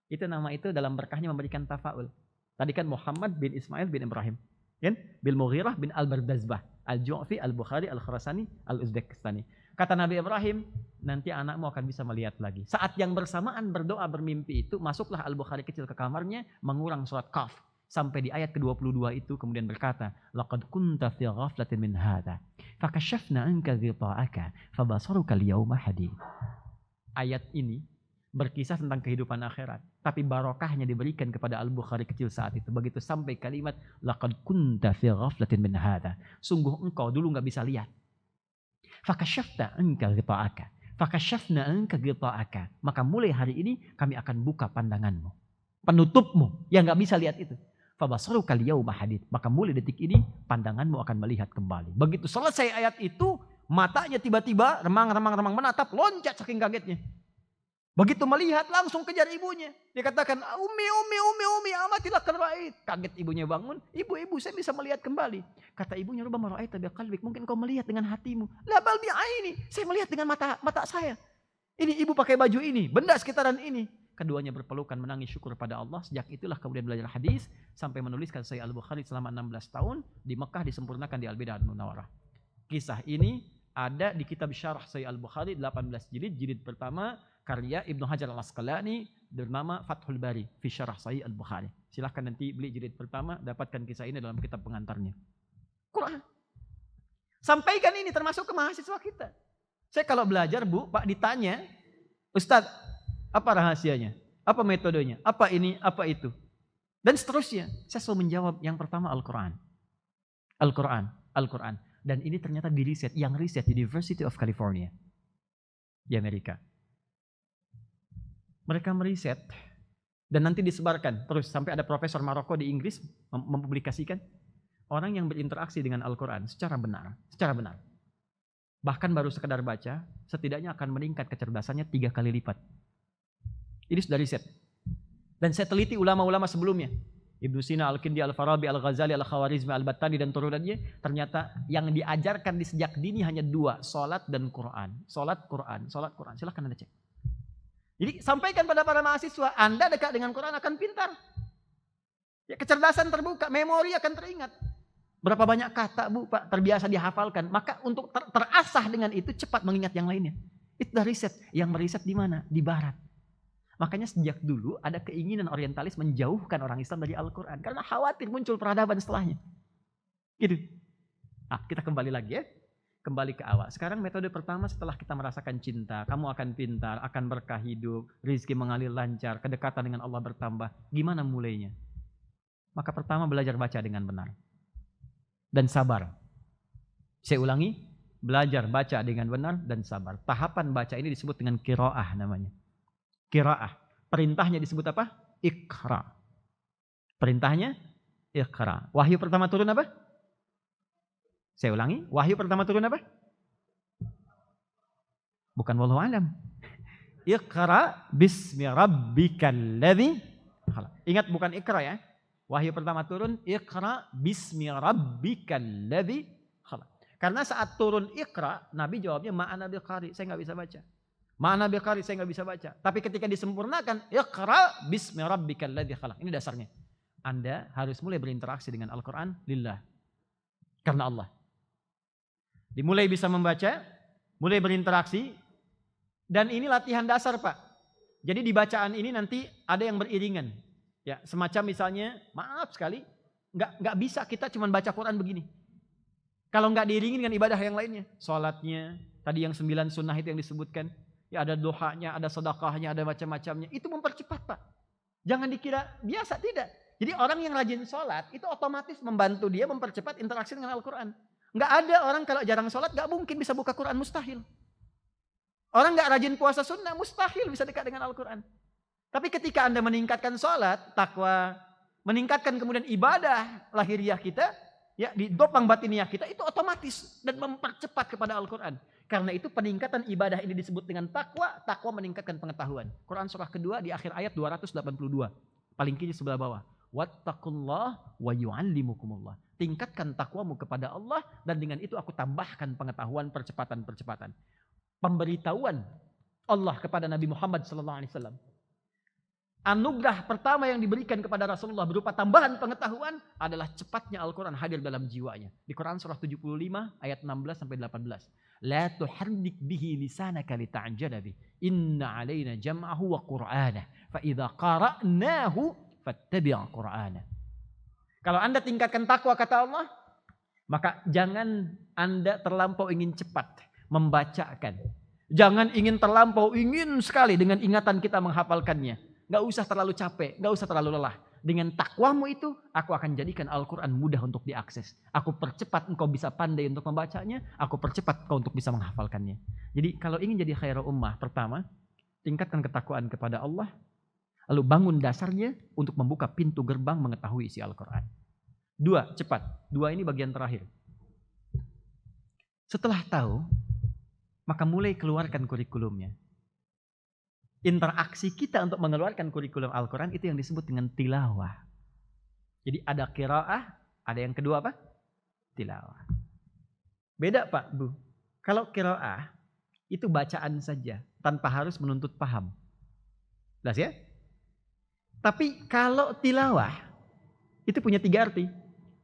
nama itu dalam berkahnya memberikan tafaul. Tadi kan Muhammad bin Ismail bin Ibrahim. Kan? Bil Mughirah bin Al-Bardazbah. Al-Ju'fi, Al-Bukhari, Al-Khurasani, Al-Uzbekistani. Kata Nabi Ibrahim, nanti anakmu akan bisa melihat lagi. Saat yang bersamaan berdoa bermimpi itu, masuklah Al-Bukhari kecil ke kamarnya, mengurang surat Qaf. Sampai di ayat ke-22 itu kemudian berkata, laqad kunta fi ghaflatin min hadha, fakashafna anka ghita'aka, fabasaruka al-yawma hadid. Ayat ini berkisah tentang kehidupan akhirat, tapi barokahnya diberikan kepada Al-Bukhari kecil saat itu. Begitu sampai kalimat laqad kunta fi ghaflatin min hadha, sungguh engkau dulu enggak bisa lihat. Fakashafna anka ghita'aka, fakashafna anka ghita'aka, maka mulai hari ini kami akan buka pandanganmu, penutupmu yang enggak bisa lihat itu. Fabasaruka al-yawma hadid, maka mulai detik ini pandanganmu akan melihat kembali. Begitu selesai ayat itu, matanya tiba-tiba remang-remang menatap, loncat saking kagetnya. Begitu melihat langsung kejar ibunya. Dia katakan, Umi, amatilah karwait. Kaget ibunya bangun, ibu saya bisa melihat kembali. Kata ibunya, rubama ra'aita biqalbik, mungkin kau melihat dengan hatimu. La bal bi'aini, saya melihat dengan mata saya. Ini ibu pakai baju ini, benda sekitaran ini. Keduanya berpelukan menangis syukur pada Allah. Sejak itulah kemudian belajar hadis sampai menuliskan Sahih Al-Bukhari selama 16 tahun. Di Mekah disempurnakan di Al-Bidah Al-Munawwarah. Kisah ini ada di kitab Syarah Sahih Al-Bukhari 18 jilid. Jilid pertama karya Ibnu Hajar Al-Asqalani bernama Fathul Bari fi Syarah Sahih Al-Bukhari. Silahkan nanti beli jilid pertama, dapatkan kisah ini dalam kitab pengantarnya. Quran. Sampaikan ini termasuk ke mahasiswa kita. Saya kalau belajar Bu, Pak ditanya, Ustadz, apa rahasianya? Apa metodenya? Apa ini? Apa itu? Dan seterusnya. Saya selalu menjawab yang pertama Al-Quran. Al-Quran. Al-Quran. Dan ini ternyata di riset. Yang riset University of California. Di Amerika. Mereka meriset. Dan nanti disebarkan. Terus sampai ada profesor Maroko di Inggris mempublikasikan. Orang yang berinteraksi dengan Al-Quran secara benar. Secara benar. Bahkan baru sekedar baca. Setidaknya akan meningkat kecerdasannya 3 kali lipat. Ini sudah riset. Dan saya teliti ulama-ulama sebelumnya. Ibnu Sina, Al-Kindi, Al-Farabi, Al-Ghazali, Al-Khawarizmi, Al-Battani, dan turunannya. Ternyata yang diajarkan di sejak dini hanya 2. Salat dan Quran. Salat, Quran. Salat, Quran. Silahkan Anda cek. Jadi sampaikan pada para mahasiswa. Anda dekat dengan Quran akan pintar. Ya, kecerdasan terbuka. Memori akan teringat. Berapa banyak kata Bu, Pak, terbiasa dihafalkan. Maka untuk terasah dengan itu cepat mengingat yang lainnya. Itu dah riset. Yang meriset di mana? Di Barat. Makanya sejak dulu ada keinginan orientalis menjauhkan orang Islam dari Al-Quran. Karena khawatir muncul peradaban setelahnya. Gitu. Nah, kita kembali lagi ya. Kembali ke awal. Sekarang metode pertama setelah kita merasakan cinta. Kamu akan pintar, akan berkah hidup, rezeki mengalir lancar, kedekatan dengan Allah bertambah. Gimana mulainya? Maka pertama belajar baca dengan benar. Dan sabar. Saya ulangi. Belajar baca dengan benar dan sabar. Tahapan baca ini disebut dengan qiraah namanya. Qiraah. Perintahnya disebut apa? Iqra. Perintahnya Iqra. Wahyu pertama turun apa? Saya ulangi. Wahyu pertama turun apa? Bukan wallahu alam. Iqra bismi rabbikal ladzi khalaq. Ingat bukan Iqra ya. Wahyu pertama turun Iqra bismi rabbikal ladzi khalaq. Karena saat turun Iqra, Nabi jawabnya ma'ana biqari, saya enggak bisa baca. Ma'ana biqari, saya enggak bisa baca. Tapi ketika disempurnakan Iqra bismi rabbikal ladzi khalaq. Ini dasarnya. Anda harus mulai berinteraksi dengan Al-Qur'an lillah. Karena Allah. Dimulai bisa membaca, mulai berinteraksi, dan ini latihan dasar Pak. Jadi di bacaan ini nanti ada yang beriringan. Ya, semacam misalnya, maaf sekali, nggak bisa kita cuma baca Quran begini. Kalau nggak diiringin dengan ibadah yang lainnya, sholatnya, tadi yang 9 sunnah itu yang disebutkan, ya ada dohanya, ada sedekahnya, ada macam-macamnya, itu mempercepat Pak. Jangan dikira biasa, tidak. Jadi orang yang rajin sholat itu otomatis membantu dia mempercepat interaksi dengan Al-Quran. Nggak ada orang kalau jarang sholat nggak mungkin bisa buka Quran, mustahil. Orang nggak rajin puasa sunnah mustahil bisa dekat dengan Al-Quran. Tapi ketika Anda meningkatkan sholat, takwa, meningkatkan kemudian ibadah lahiriah kita, ya di topang batiniah kita itu otomatis dan mempercepat kepada Al-Quran. Karena itu peningkatan ibadah ini disebut dengan takwa. Takwa meningkatkan pengetahuan. Quran surah kedua di akhir ayat 282. Paling kiri sebelah bawah. Wattaqullah wa yu'allimukumullah. Tingkatkan takwamu kepada Allah dan dengan itu aku tambahkan pengetahuan, percepatan-percepatan. Pemberitahuan Allah kepada Nabi Muhammad SAW. Anugerah pertama yang diberikan kepada Rasulullah berupa tambahan pengetahuan adalah cepatnya Al-Quran hadir dalam jiwanya. Di Quran surah 75 ayat 16 sampai 18. La tuharrik bihi lisanaka lita'jala bih. Inna alaina jam'ahu wa qur'anah. Fa idza qara'nahu fattabi' qur'anah. Kalau Anda tingkatkan takwa kata Allah, maka jangan Anda terlampau ingin cepat membacakan. Jangan ingin terlampau ingin sekali dengan ingatan kita menghafalkannya. Gak usah terlalu capek, gak usah terlalu lelah. Dengan takwamu itu, aku akan jadikan Al-Quran mudah untuk diakses. Aku percepat engkau bisa pandai untuk membacanya, aku percepat engkau untuk bisa menghafalkannya. Jadi kalau ingin jadi khairul ummah, pertama, tingkatkan ketakwaan kepada Allah, lalu bangun dasarnya untuk membuka pintu gerbang mengetahui isi Al-Quran. 2, cepat. 2 ini bagian terakhir. Setelah tahu, maka mulai keluarkan kurikulumnya. Interaksi kita untuk mengeluarkan kurikulum Al-Quran itu yang disebut dengan tilawah. Jadi ada qiraah, ada yang kedua apa? Tilawah. Beda Pak, Bu. Kalau qiraah itu bacaan saja tanpa harus menuntut paham. Jelas ya? Tapi kalau tilawah itu punya 3 arti.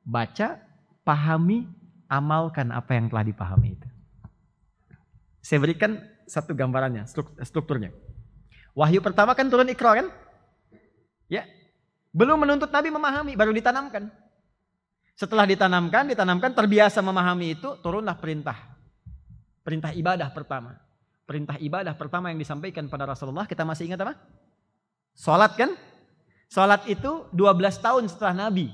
Baca, pahami, amalkan apa yang telah dipahami itu. Saya berikan satu gambarannya, strukturnya. Wahyu pertama kan turun Iqra kan? Ya. Belum menuntut Nabi memahami, baru ditanamkan. Setelah ditanamkan terbiasa memahami itu, turunlah perintah. Perintah ibadah pertama. Perintah ibadah pertama yang disampaikan pada Rasulullah, kita masih ingat apa? Salat kan? Salat itu 12 tahun setelah Nabi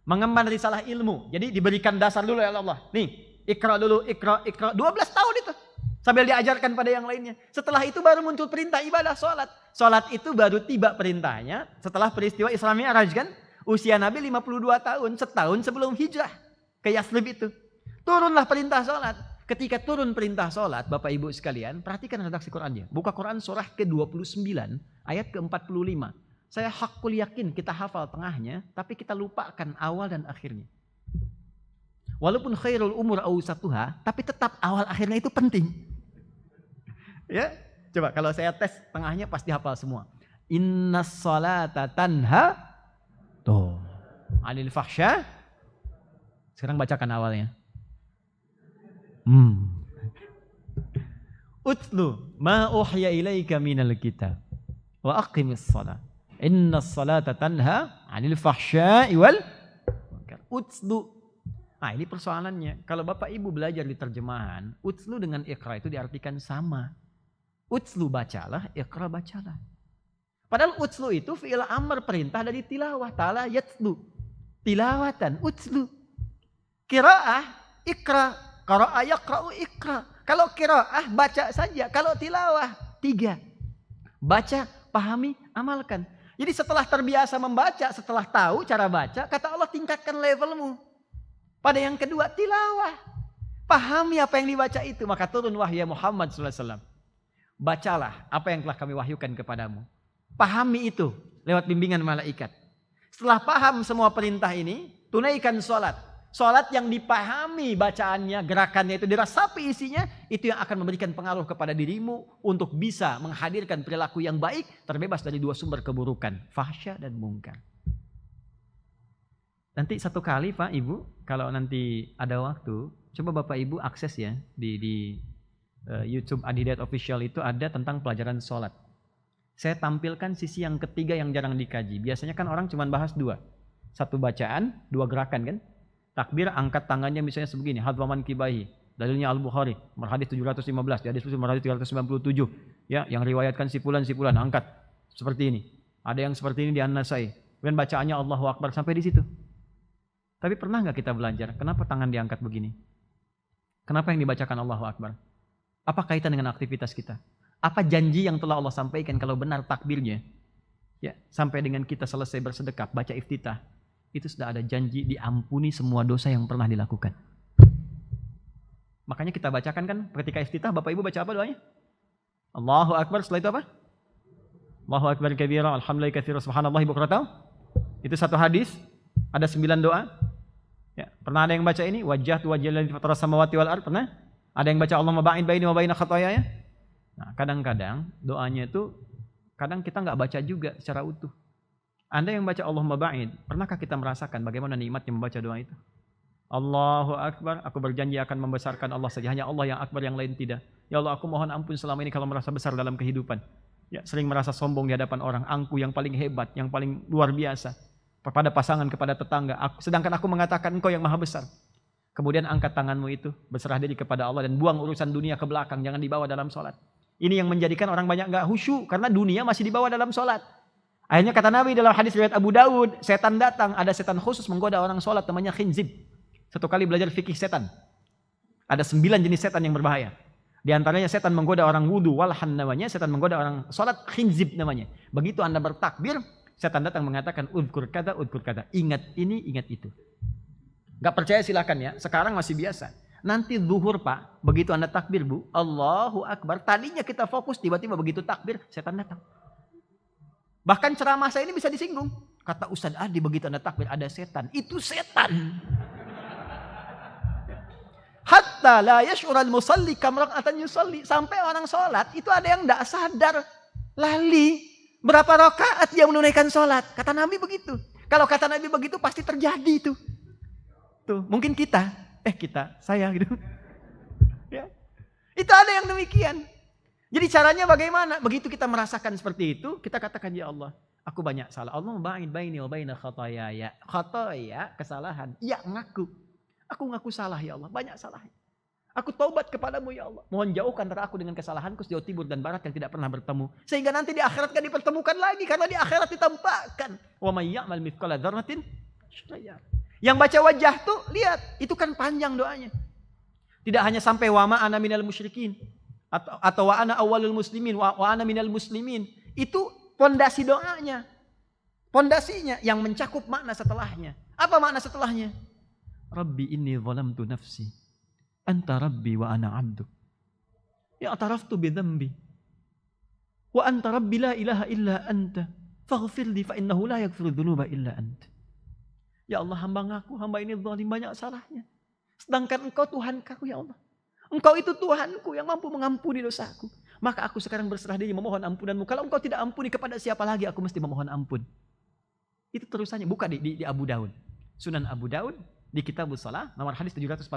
mengemban risalah ilmu. Jadi diberikan dasar dulu ya Allah. Nih, Iqra dulu, Iqra. 12 tahun itu. Sambil diajarkan pada yang lainnya. Setelah itu baru muncul perintah ibadah sholat. Sholat itu baru tiba perintahnya setelah peristiwa Isra Mi'raj kan. Usia Nabi 52 tahun, setahun sebelum hijrah ke Yathrib itu. Turunlah perintah sholat. Ketika turun perintah sholat, Bapak Ibu sekalian, perhatikan redaksi Qurannya. Buka Quran surah ke-29 ayat ke-45. Saya hakul yakin kita hafal tengahnya, tapi kita lupakan awal dan akhirnya. Walaupun khairul umur awsatuha, tapi tetap awal akhirnya itu penting. Ya, coba kalau saya tes tengahnya pasti hafal semua. Innas salata tanha tuh anil fahsya. Sekarang bacakan awalnya. Utlu ma uhya ilaika minal kitab wa aqimis salat. Innas salata tanha anil fahsya'i wal munkar. Utlu. Nah, ini persoalannya. Kalau Bapak Ibu belajar di terjemahan, utlu dengan iqra itu diartikan sama. Utlu bacalah, iqra bacalah. Padahal utlu itu fi'il amr, perintah dari tilawah. Ta'ala yatlu. Tilawatan, utlu. Qiraah, iqra. Qara'a yaqra'u iqra. Kalau qiraah, baca saja. Kalau tilawah, 3. Baca, pahami, amalkan. Jadi setelah terbiasa membaca, setelah tahu cara baca, kata Allah tingkatkan levelmu. Pada yang kedua, tilawah. Pahami apa yang dibaca itu. Maka turun wahyu Muhammad SAW. Bacalah apa yang telah kami wahyukan kepadamu. Pahami itu lewat bimbingan malaikat. Setelah paham semua perintah ini, tunaikan sholat. Sholat yang dipahami bacaannya, gerakannya itu dirasapi isinya, itu yang akan memberikan pengaruh kepada dirimu untuk bisa menghadirkan perilaku yang baik, terbebas dari 2 sumber keburukan, fahsya dan mungkar. Nanti satu kali Pak Ibu, kalau nanti ada waktu, coba Bapak Ibu akses ya di YouTube Adi-Hidayat Official itu ada tentang pelajaran sholat. Saya tampilkan sisi yang ketiga yang jarang dikaji. Biasanya kan orang cuma bahas 2. 1 bacaan, 2 gerakan kan. Takbir, angkat tangannya misalnya sebegini. Hadwaman kibahi. Dalilnya Al-Bukhari. Hadis 715. Di hadis Muslim hadis 397. Ya, yang riwayatkan sipulan-sipulan. Angkat. Seperti ini. Ada yang seperti ini di An-Nasai. Kemudian bacaannya Allahu Akbar sampai di situ. Tapi pernah nggak kita belajar, kenapa tangan diangkat begini? Kenapa yang dibacakan Allahu Akbar? Apa kaitan dengan aktivitas kita? Apa janji yang telah Allah sampaikan kalau benar takbirnya? Ya, sampai dengan kita selesai bersedekah, baca iftitah, itu sudah ada janji diampuni semua dosa yang pernah dilakukan. Makanya kita bacakan kan ketika iftitah, Bapak Ibu baca apa doanya? Allahu Akbar, setelah itu apa? Allahu Akbar kabira, alhamdulillah katsira, subhanallahi bukratan. Itu satu hadis, ada 9 doa. Ya, pernah ada yang baca ini? Wajjahtu wajhiyal ladzi fatara samawati wal ardh, pernah? Ada yang baca Allahumma ba'id baini wa baina khataayaya? Nah, kadang-kadang doanya itu kadang kita nggak baca juga secara utuh. Anda yang baca Allahumma ba'id, pernahkah kita merasakan bagaimana nikmatnya membaca doa itu? Allahu Akbar, aku berjanji akan membesarkan Allah saja. Hanya Allah yang akbar, yang lain tidak. Ya Allah, aku mohon ampun selama ini kalau merasa besar dalam kehidupan. Ya, sering merasa sombong di hadapan orang. Angku yang paling hebat, yang paling luar biasa. Kepada pasangan, kepada tetangga. Sedangkan aku mengatakan engkau yang maha besar. Kemudian angkat tanganmu itu, berserah diri kepada Allah dan buang urusan dunia ke belakang. Jangan dibawa dalam sholat. Ini yang menjadikan orang banyak nggak khusyuk karena dunia masih dibawa dalam sholat. Akhirnya kata Nabi dalam hadis riwayat Abu Daud, setan datang, ada setan khusus menggoda orang sholat, namanya khinzib. Satu kali belajar fikih setan. Ada 9 jenis setan yang berbahaya. Di antaranya setan menggoda orang wudu, walhan namanya, setan menggoda orang sholat, khinzib namanya. Begitu Anda bertakbir, setan datang mengatakan udhkur kata, ingat ini, ingat itu. Gak percaya silakan ya, sekarang masih biasa. Nanti zuhur Pak, begitu Anda takbir Bu, Allahu Akbar, tadinya kita fokus, tiba-tiba begitu takbir, setan datang. Bahkan ceramah saya ini bisa disinggung. Kata Ustadz Adi, begitu Anda takbir ada setan, itu setan. Hatta la yash'ural musalli kam rak'atan yusalli, sampai orang sholat itu ada yang tidak sadar, lali berapa rakaat dia menunaikan sholat. Kata Nabi begitu. Kalau kata Nabi begitu pasti terjadi itu. Tuh, mungkin saya gitu. Ya. Itu ada yang demikian. Jadi caranya bagaimana? Begitu kita merasakan seperti itu, kita katakan ya Allah, aku banyak salah. Allah ba'id baini wa baina khataaya. Khataaya, kesalahan. Ya ngaku. Aku ngaku salah ya Allah, banyak salah. Aku taubat kepadamu ya Allah. Mohon jauhkan antara aku dengan kesalahanku sejauh timur dan barat yang tidak pernah bertemu. Sehingga nanti di akhirat gak dipertemukan lagi. Karena di akhirat ditampakkan. Wa may ya'mal mithqala dzarratin syarran. Yang baca wajah tuh, lihat. Itu kan panjang doanya. Tidak hanya sampai wa ma ana minal musyrikin. Atau wa ana awwalul muslimin. Wa ana minal muslimin. Itu pondasi doanya. Pondasinya yang mencakup makna setelahnya. Apa makna setelahnya? Rabbi inni zalamtu nafsi. Anta rabbi wa ana abdu. Ya ataraftu bidhambi. Wa anta rabbi la ilaha illa anta. Faghfirli fa innahu la yaghfiru dhunuba illa anta. Ya Allah, hamba ngaku, hamba ini zalim, banyak salahnya. Sedangkan engkau Tuhanku ya Allah. Engkau itu Tuhanku yang mampu mengampuni dosaku. Maka aku sekarang berserah diri memohon ampunanmu. Kalau engkau tidak ampuni, kepada siapa lagi aku mesti memohon ampun. Itu terusannya. Buka di Abu Daud. Sunan Abu Daud. Di Kitabus Shalah, nomor hadis 744,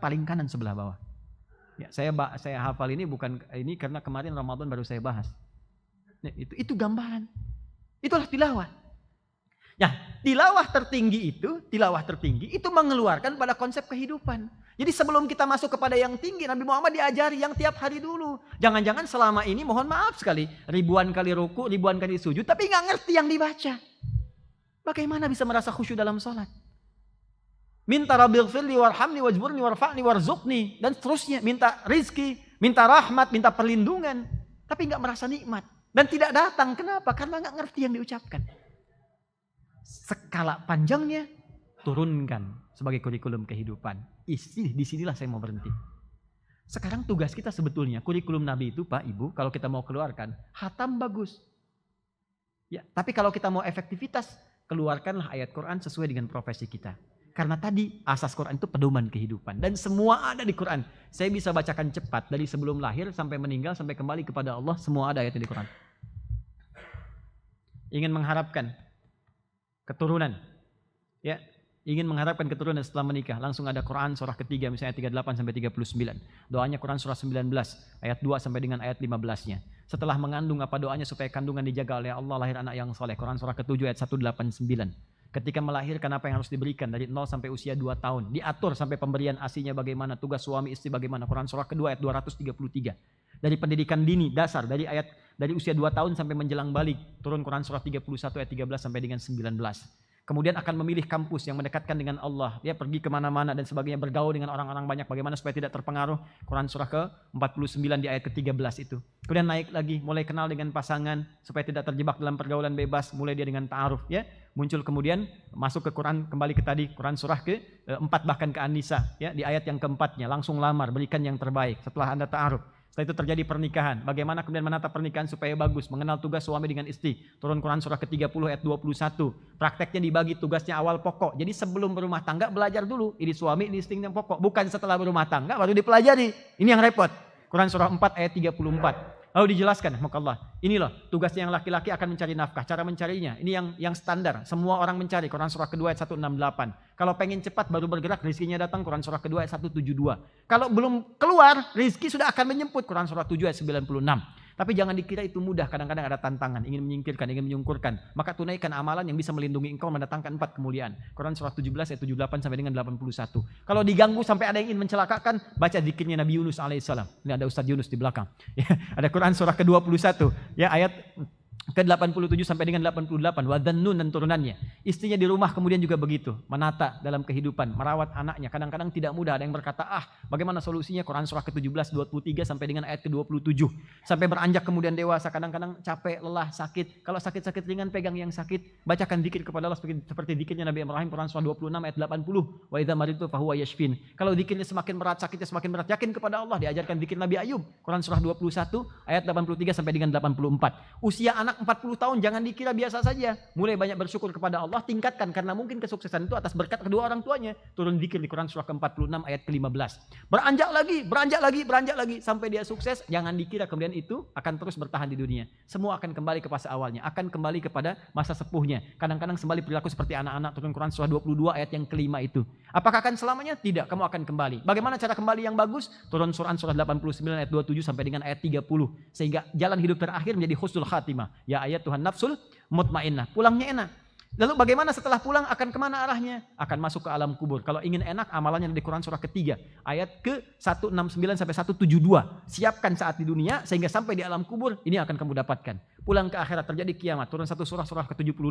paling kanan sebelah bawah. Ya, saya hafal ini bukan ini karena kemarin Ramadan baru saya bahas. Ya, itu gambaran. Itulah tilawah. Ya, tilawah tertinggi itu mengeluarkan pada konsep kehidupan. Jadi sebelum kita masuk kepada yang tinggi, Nabi Muhammad diajari yang tiap hari dulu. Jangan-jangan selama ini, mohon maaf sekali, ribuan kali ruku, ribuan kali sujud, tapi nggak ngerti yang dibaca. Bagaimana bisa merasa khusyuk dalam sholat? Minta rabbighfirli warhamni wajburni warfa'ni warzuqni, dan seterusnya, minta rizki, minta rahmat, minta perlindungan, tapi nggak merasa nikmat dan tidak datang. Kenapa? Karena nggak ngerti yang diucapkan. Skala panjangnya turunkan sebagai kurikulum kehidupan. Disinilah saya mau berhenti. Sekarang tugas kita sebetulnya kurikulum Nabi itu Pak Ibu, kalau kita mau keluarkan khatam bagus. Ya, tapi kalau kita mau efektivitas, keluarkanlah ayat Quran sesuai dengan profesi kita. Karena tadi asas Quran itu pedoman kehidupan. Dan semua ada di Quran. Saya bisa bacakan cepat. Dari sebelum lahir sampai meninggal sampai kembali kepada Allah. Semua ada ayat di Quran. Ingin mengharapkan keturunan. Ya, ingin mengharapkan keturunan setelah menikah. Langsung ada Quran surah ketiga misalnya 38 sampai 39. Doanya Quran surah 19 ayat 2 sampai dengan ayat 15-nya. Setelah mengandung apa doanya supaya kandungan dijaga oleh Allah, lahir anak yang soleh. Quran surah ke-7 ayat 189. Ketika melahirkan apa yang harus diberikan dari 0 sampai usia 2 tahun. Diatur sampai pemberian ASI-nya bagaimana, tugas suami istri bagaimana. Quran surah kedua ayat 233. Dari pendidikan dini dasar, dari usia 2 tahun sampai menjelang balik, turun Quran surah 31 ayat 13 sampai dengan 19. Kemudian akan memilih kampus yang mendekatkan dengan Allah. Dia pergi kemana-mana dan sebagainya, bergaul dengan orang-orang banyak. Bagaimana supaya tidak terpengaruh. Quran surah ke-49 di ayat ke-13 itu. Kemudian naik lagi, mulai kenal dengan pasangan supaya tidak terjebak dalam pergaulan bebas. Mulai dia dengan ta'aruf ya. Muncul kemudian masuk ke Quran, kembali ke tadi Quran surah ke-4 bahkan ke An-Nisa ya, di ayat yang ke-4-nya langsung lamar, berikan yang terbaik setelah Anda ta'aruf. Setelah itu terjadi pernikahan. Bagaimana kemudian menata pernikahan supaya bagus. Mengenal tugas suami dengan istri. Turun Quran surah ke-30 ayat 21. Prakteknya dibagi tugasnya awal pokok. Jadi sebelum berumah tangga belajar dulu. Ini suami, ini istri yang pokok. Bukan setelah berumah tangga baru dipelajari. Ini yang repot. Quran surah 4 ayat 34. Lalu dijelaskan, Allah, ini loh tugasnya yang laki-laki akan mencari nafkah. Cara mencarinya, ini yang standar. Semua orang mencari. Quran surah kedua ayat 168. Kalau pengen cepat baru bergerak, rizkinya datang. Quran surah kedua ayat 172. Kalau belum keluar, rizki sudah akan menjemput. Quran surah 7 ayat 96. Tapi jangan dikira itu mudah, kadang-kadang ada tantangan, ingin menyingkirkan, ingin menyungkurkan. Maka tunaikan amalan yang bisa melindungi engkau mendatangkan 4 kemuliaan. Quran surah 17 ayat 78 sampai dengan 81. Kalau diganggu sampai ada yang ingin mencelakakan, baca zikirnya Nabi Yunus alaihissalam. Ini ada Ustadz Yunus di belakang. Ya, ada Quran surah ke-21 ya ayat ke-87 sampai dengan 88. Wa dhannun dan turunannya. Istrinya di rumah kemudian juga begitu, menata dalam kehidupan, merawat anaknya. Kadang-kadang tidak mudah. Ada yang berkata, bagaimana solusinya? Quran surah ke-17 23 sampai dengan ayat ke-27. Sampai beranjak kemudian dewasa, kadang-kadang capek, lelah, sakit. Kalau sakit-sakit ringan pegang yang sakit, bacakan zikir kepada Allah seperti zikirnya Nabi Ibrahim Quran surah 26 ayat 80. Wa idza maritu fahuwa yashfin. Kalau zikirnya semakin berat, sakitnya semakin berat, yakin kepada Allah. Diajarkan zikir Nabi Ayub Quran surah 21 ayat 83 sampai dengan 84. Usia anak 40 tahun jangan dikira biasa saja. Mulai banyak bersyukur kepada Allah, tingkatkan karena mungkin kesuksesan itu atas berkat kedua orang tuanya. Turun zikir di Quran surah ke-46 ayat ke-15. Beranjak lagi sampai dia sukses. Jangan dikira kemudian itu akan terus bertahan di dunia. Semua akan kembali ke fase awalnya, akan kembali kepada masa sepuhnya. Kadang-kadang kembali perilaku seperti anak-anak. Turun Quran surah 22 ayat yang kelima itu. Apakah akan selamanya? Tidak, kamu akan kembali. Bagaimana cara kembali yang bagus? Turun surah 89 ayat 27 sampai dengan ayat 30. Sehingga jalan hidup terakhir menjadi husnul khatimah. Ya ayat Tuhan nafsul mutmainnah. Pulangnya enak. Lalu bagaimana setelah pulang akan kemana arahnya? Akan masuk ke alam kubur. Kalau ingin enak amalannya di Quran surah ketiga. Ayat ke-169 sampai 172. Siapkan saat di dunia sehingga sampai di alam kubur ini akan kamu dapatkan. Pulang ke akhirat terjadi kiamat. Turun satu surah ke-75.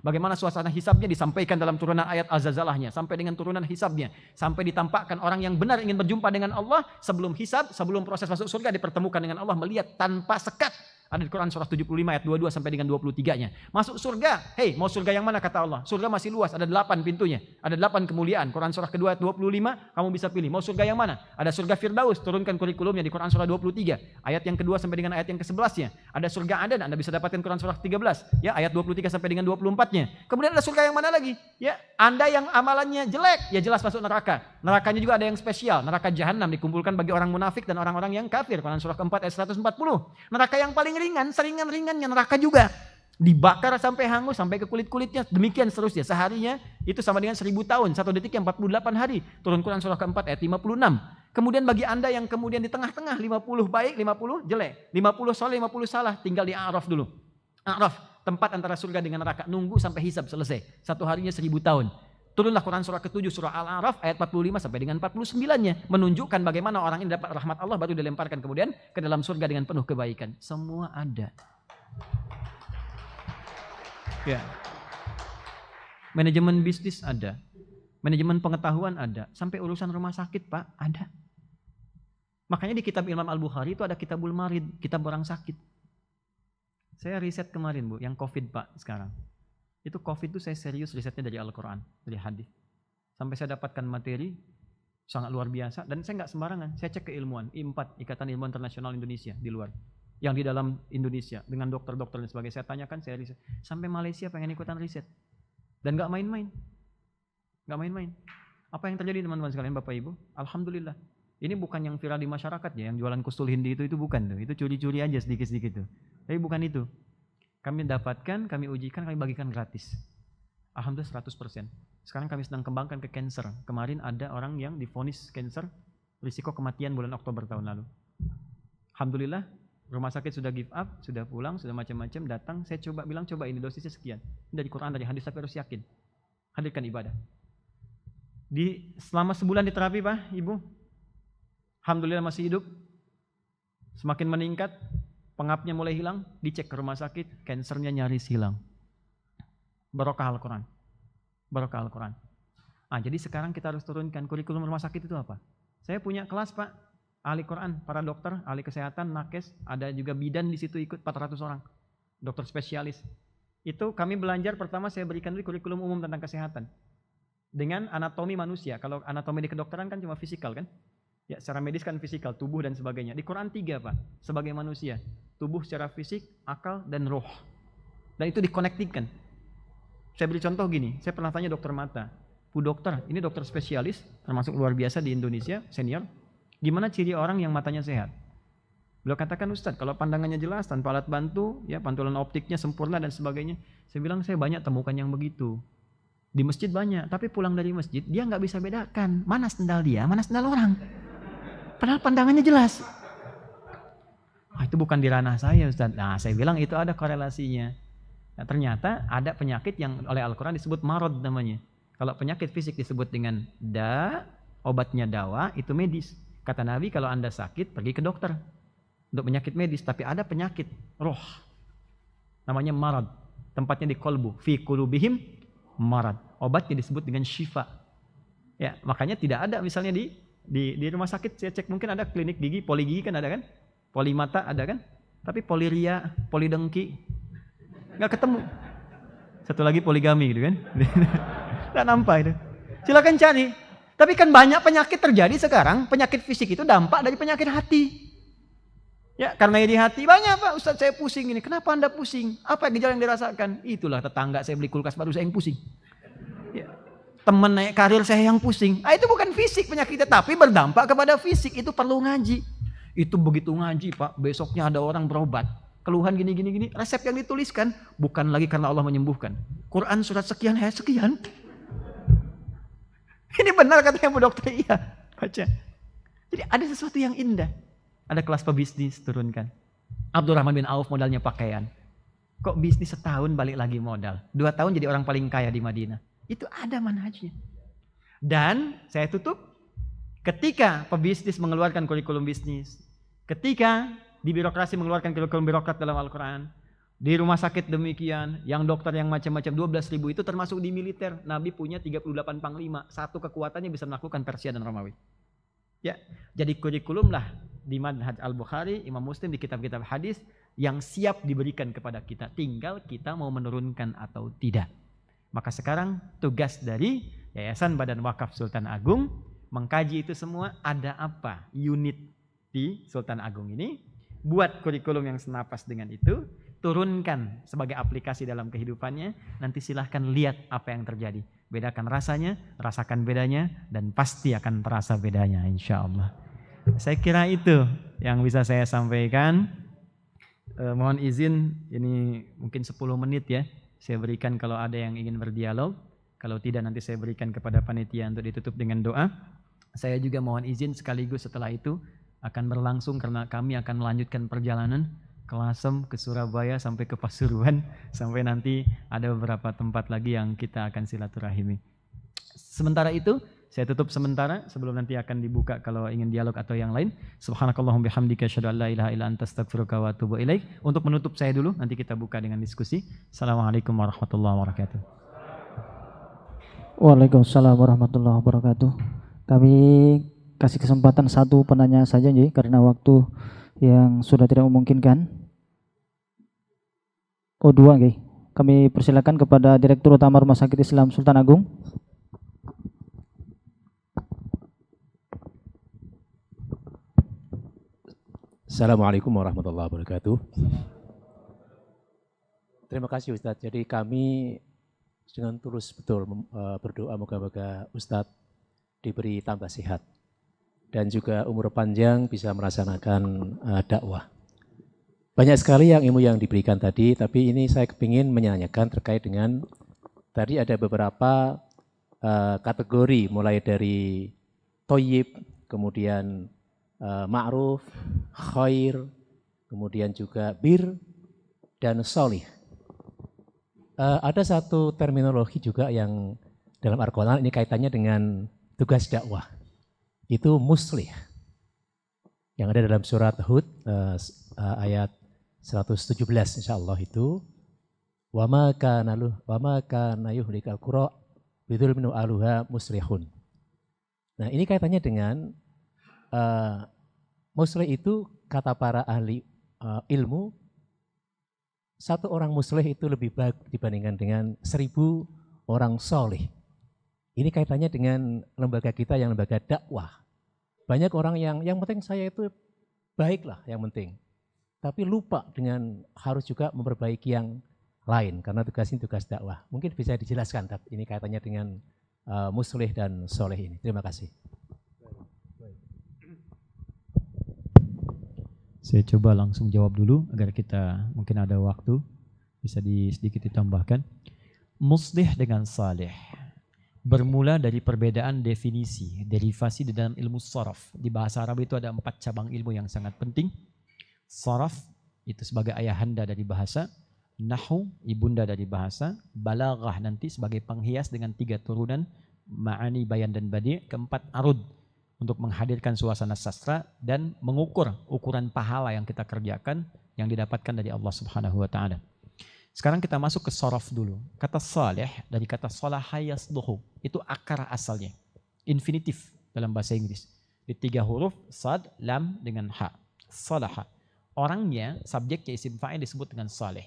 Bagaimana suasana hisabnya disampaikan dalam turunan ayat Az-Zalzalahnya. Sampai dengan turunan hisabnya. Sampai ditampakkan orang yang benar ingin berjumpa dengan Allah. Sebelum hisab, sebelum proses masuk surga dipertemukan dengan Allah. Melihat tanpa sekat. Ada di Quran surah 75 ayat 22 sampai dengan 23-nya. Masuk surga. Hei, mau surga yang mana kata Allah? Surga masih luas, ada 8 pintunya. Ada 8 kemuliaan. Quran surah kedua ayat 25, kamu bisa pilih. Mau surga yang mana? Ada surga Firdaus, turunkan kurikulumnya di Quran surah 23. Ayat yang kedua sampai dengan ayat yang ke-11-nya. Ada surga Adan, Anda bisa dapatkan Quran surah 13. Ya, ayat 23 sampai dengan 24-nya. Kemudian ada surga yang mana lagi? Ya, Anda yang amalannya jelek, ya jelas masuk neraka. Nerakanya juga ada yang spesial. Neraka Jahannam dikumpulkan bagi orang munafik dan orang-orang yang kafir. Quran surah keempat ayat 140. Neraka yang paling ringan, seringan-ringannya neraka juga. Dibakar sampai hangus, sampai ke kulit-kulitnya. Demikian seterusnya. Seharinya itu sama dengan 1000 tahun. 1 detik yang 48 hari. Turun Quran surah keempat ayat 56. Kemudian bagi Anda yang kemudian di tengah-tengah, 50 baik, 50 jelek. 50 soleh, 50 salah. Tinggal di A'raf dulu. A'raf, tempat antara surga dengan neraka. Nunggu sampai hisab selesai. 1 harinya 1000 tahun. Turunlah Quran surah ke-7 surah Al-A'raf ayat 45 sampai dengan 49-nya. Menunjukkan bagaimana orang ini dapat rahmat Allah baru dilemparkan kemudian ke dalam surga dengan penuh kebaikan. Semua ada. Ya. Manajemen bisnis ada. Manajemen pengetahuan ada. Sampai urusan rumah sakit Pak ada. Makanya di kitab Imam Al-Bukhari itu ada kitabul marid, kitab orang sakit. Saya riset kemarin Bu, yang COVID Pak sekarang. Itu COVID itu saya serius risetnya dari Al-Quran, dari hadis. Sampai saya dapatkan materi sangat luar biasa dan saya nggak sembarangan. Saya cek keilmuan I4 Ikatan Ilmuwan Internasional Indonesia di luar, yang di dalam Indonesia dengan dokter-dokter dan sebagainya. Saya tanyakan, saya riset. Sampai Malaysia pengen ikutan riset dan nggak main-main, nggak main-main. Apa yang terjadi teman-teman sekalian, Bapak Ibu? Alhamdulillah. Ini bukan yang viral di masyarakat ya, yang jualan kustul hindi itu bukan tuh. Itu curi-curi aja sedikit-sedikit tuh. Tapi bukan itu. Kami dapatkan, kami ujikan, kami bagikan gratis. Alhamdulillah 100%. Sekarang kami sedang kembangkan ke cancer. Kemarin ada orang yang divonis cancer, risiko kematian bulan Oktober tahun lalu. Alhamdulillah, rumah sakit sudah give up, sudah pulang, sudah macam-macam, datang. Saya bilang coba ini dosisnya sekian. Ini dari Quran, dari hadis, tapi harus yakin. Hadirkan ibadah. Selama sebulan di terapi Pak, Ibu. Alhamdulillah masih hidup. Semakin meningkat, pengapnya mulai hilang, dicek ke rumah sakit, kansernya nyaris hilang. Barokah Al-Quran. Barokah Al-Quran. Jadi sekarang kita harus turunkan kurikulum rumah sakit itu apa? Saya punya kelas Pak, ahli Quran, para dokter, ahli kesehatan, nakes, ada juga bidan di situ ikut 400 orang. Dokter spesialis. Itu kami belajar pertama saya berikan dulu kurikulum umum tentang kesehatan. Dengan anatomi manusia. Kalau anatomi di kedokteran kan cuma fisikal kan? Ya, secara medis kan fisikal, tubuh dan sebagainya. Di Quran 3 Pak, sebagai manusia. Tubuh secara fisik, akal, dan roh. Dan itu dikonektikan. Saya beri contoh gini, saya pernah tanya dokter mata. Bu dokter, ini dokter spesialis, termasuk luar biasa di Indonesia, senior. Gimana ciri orang yang matanya sehat? Beliau katakan, Ustadz, kalau pandangannya jelas, tanpa alat bantu, ya pantulan optiknya sempurna dan sebagainya. Saya bilang, saya banyak temukan yang begitu. Di masjid banyak, tapi pulang dari masjid, dia nggak bisa bedakan mana sendal dia, mana sendal orang. Padahal pandangannya jelas. Itu bukan di ranah saya, Ustadz. Nah, saya bilang itu ada korelasinya. Nah, ternyata ada penyakit yang oleh Al-Quran disebut marad namanya. Kalau penyakit fisik disebut dengan obatnya dawa, itu medis. Kata Nabi, kalau Anda sakit, pergi ke dokter. Untuk penyakit medis, tapi ada penyakit roh. Namanya marad. Tempatnya di kolbu. Fi qulubihim marad. Obatnya disebut dengan syifa. Ya, makanya tidak ada misalnya di rumah sakit, saya cek mungkin ada klinik gigi, poli gigi kan ada kan? Poli mata ada kan? Tapi poli ria, poli dengki, nggak ketemu. Satu lagi poligami gitu kan? Nggak nampak itu. Silakan cari. Tapi kan banyak penyakit terjadi sekarang. Penyakit fisik itu dampak dari penyakit hati. Ya, karena di hati banyak Pak. Ustadz saya pusing ini. Kenapa Anda pusing? Apa gejala yang dirasakan? Itulah tetangga saya beli kulkas baru saya yang pusing. Ya. Teman naik karir saya yang pusing. Itu bukan fisik penyakitnya, tapi berdampak kepada fisik. Itu perlu ngaji. Itu begitu ngaji Pak. Besoknya ada orang berobat. Keluhan gini. Resep yang dituliskan bukan lagi karena Allah menyembuhkan. Quran surat sekian, ayat sekian. Ini benar katanya Bu Dokter, iya. Baca. Jadi ada sesuatu yang indah. Ada kelas pebisnis turunkan. Abdurrahman bin Auf modalnya pakaian. Kok bisnis setahun balik lagi modal. 2 tahun jadi orang paling kaya di Madinah. Itu ada manhajnya. Dan saya tutup. Ketika pebisnis mengeluarkan kurikulum bisnis. Ketika di birokrasi mengeluarkan kurikulum birokrat dalam Al-Quran. Di rumah sakit demikian, yang dokter yang macam-macam 12.000 itu termasuk di militer. Nabi punya 38 panglima, satu kekuatannya bisa menaklukkan Persia dan Romawi. Ya, jadi kurikulum lah di Manhaj Al-Bukhari, Imam Muslim di kitab-kitab hadis yang siap diberikan kepada kita. Tinggal kita mau menurunkan atau tidak. Maka sekarang tugas dari Yayasan Badan Wakaf Sultan Agung mengkaji itu semua, ada apa unit di Sultan Agung ini, buat kurikulum yang senapas dengan itu, turunkan sebagai aplikasi dalam kehidupannya, nanti silahkan lihat apa yang terjadi. Bedakan rasanya, rasakan bedanya, dan pasti akan terasa bedanya insya Allah. Saya kira itu yang bisa saya sampaikan. Mohon izin, ini mungkin 10 menit ya, saya berikan kalau ada yang ingin berdialog. Kalau tidak nanti saya berikan kepada panitia untuk ditutup dengan doa. Saya juga mohon izin sekaligus setelah itu akan berlangsung karena kami akan melanjutkan perjalanan ke Lasem, ke Surabaya, sampai ke Pasuruan, sampai nanti ada beberapa tempat lagi yang kita akan silaturahimi. Sementara itu, saya tutup sementara sebelum nanti akan dibuka kalau ingin dialog atau yang lain. Subhanakallahumma bihamdika asyhadu an la ilaha illa anta astaghfiruka wa atubu ilaik. Untuk menutup saya dulu, nanti kita buka dengan diskusi. Assalamualaikum warahmatullahi wabarakatuh. Waalaikumsalam warahmatullahi wabarakatuh. Kami kasih kesempatan satu penanya saja Nji, karena waktu yang sudah tidak memungkinkan. Oh 2 Nji. Kami persilakan kepada Direktur Utama Rumah Sakit Islam Sultan Agung. Assalamualaikum warahmatullahi wabarakatuh. Terima kasih Ustadz. Jadi kami dengan tulus betul berdoa moga-moga Ustadz diberi tambah sehat dan juga umur panjang bisa melaksanakan dakwah. Banyak sekali yang ilmu yang diberikan tadi, tapi ini saya kepingin menanyakan terkait dengan tadi ada beberapa kategori mulai dari toyib, kemudian ma'ruf, khair, kemudian juga bir, dan sholih. Ada satu terminologi juga yang dalam Al-Quran ini kaitannya dengan tugas dakwah. Itu muslih. yang ada dalam surat Hud ayat 117 insyaallah itu wa ma kana yuhlikal qura bidzulmin aluha muslihun. Nah, ini kaitannya dengan muslih itu kata para ahli ilmu, satu orang muslih itu lebih baik dibandingkan dengan 1000 orang soleh. Ini kaitannya dengan lembaga kita yang lembaga dakwah. Banyak orang yang penting saya itu baiklah yang penting. Tapi lupa dengan harus juga memperbaiki yang lain karena tugas ini tugas dakwah. Mungkin bisa dijelaskan ini kaitannya dengan muslih dan soleh ini. Terima kasih. Saya coba langsung jawab dulu agar kita mungkin ada waktu bisa sedikit ditambahkan. Muslih dengan salih bermula dari perbedaan definisi, derivasi di dalam ilmu sharaf. Di bahasa Arab itu ada 4 cabang ilmu yang sangat penting. Sharaf itu sebagai ayahanda dari bahasa, nahwu ibunda dari bahasa, balaghah nanti sebagai penghias dengan 3 turunan, ma'ani, bayan dan badi', keempat arud untuk menghadirkan suasana sastra dan mengukur ukuran pahala yang kita kerjakan yang didapatkan dari Allah Subhanahu wa taala. Sekarang kita masuk ke sharaf dulu. Kata salih dari kata salaha yasluhu, itu akar asalnya. Infinitif dalam bahasa Inggris. Di 3 huruf, sad, lam dengan ha. Salaha. Orangnya, subjeknya isim fa'il disebut dengan salih.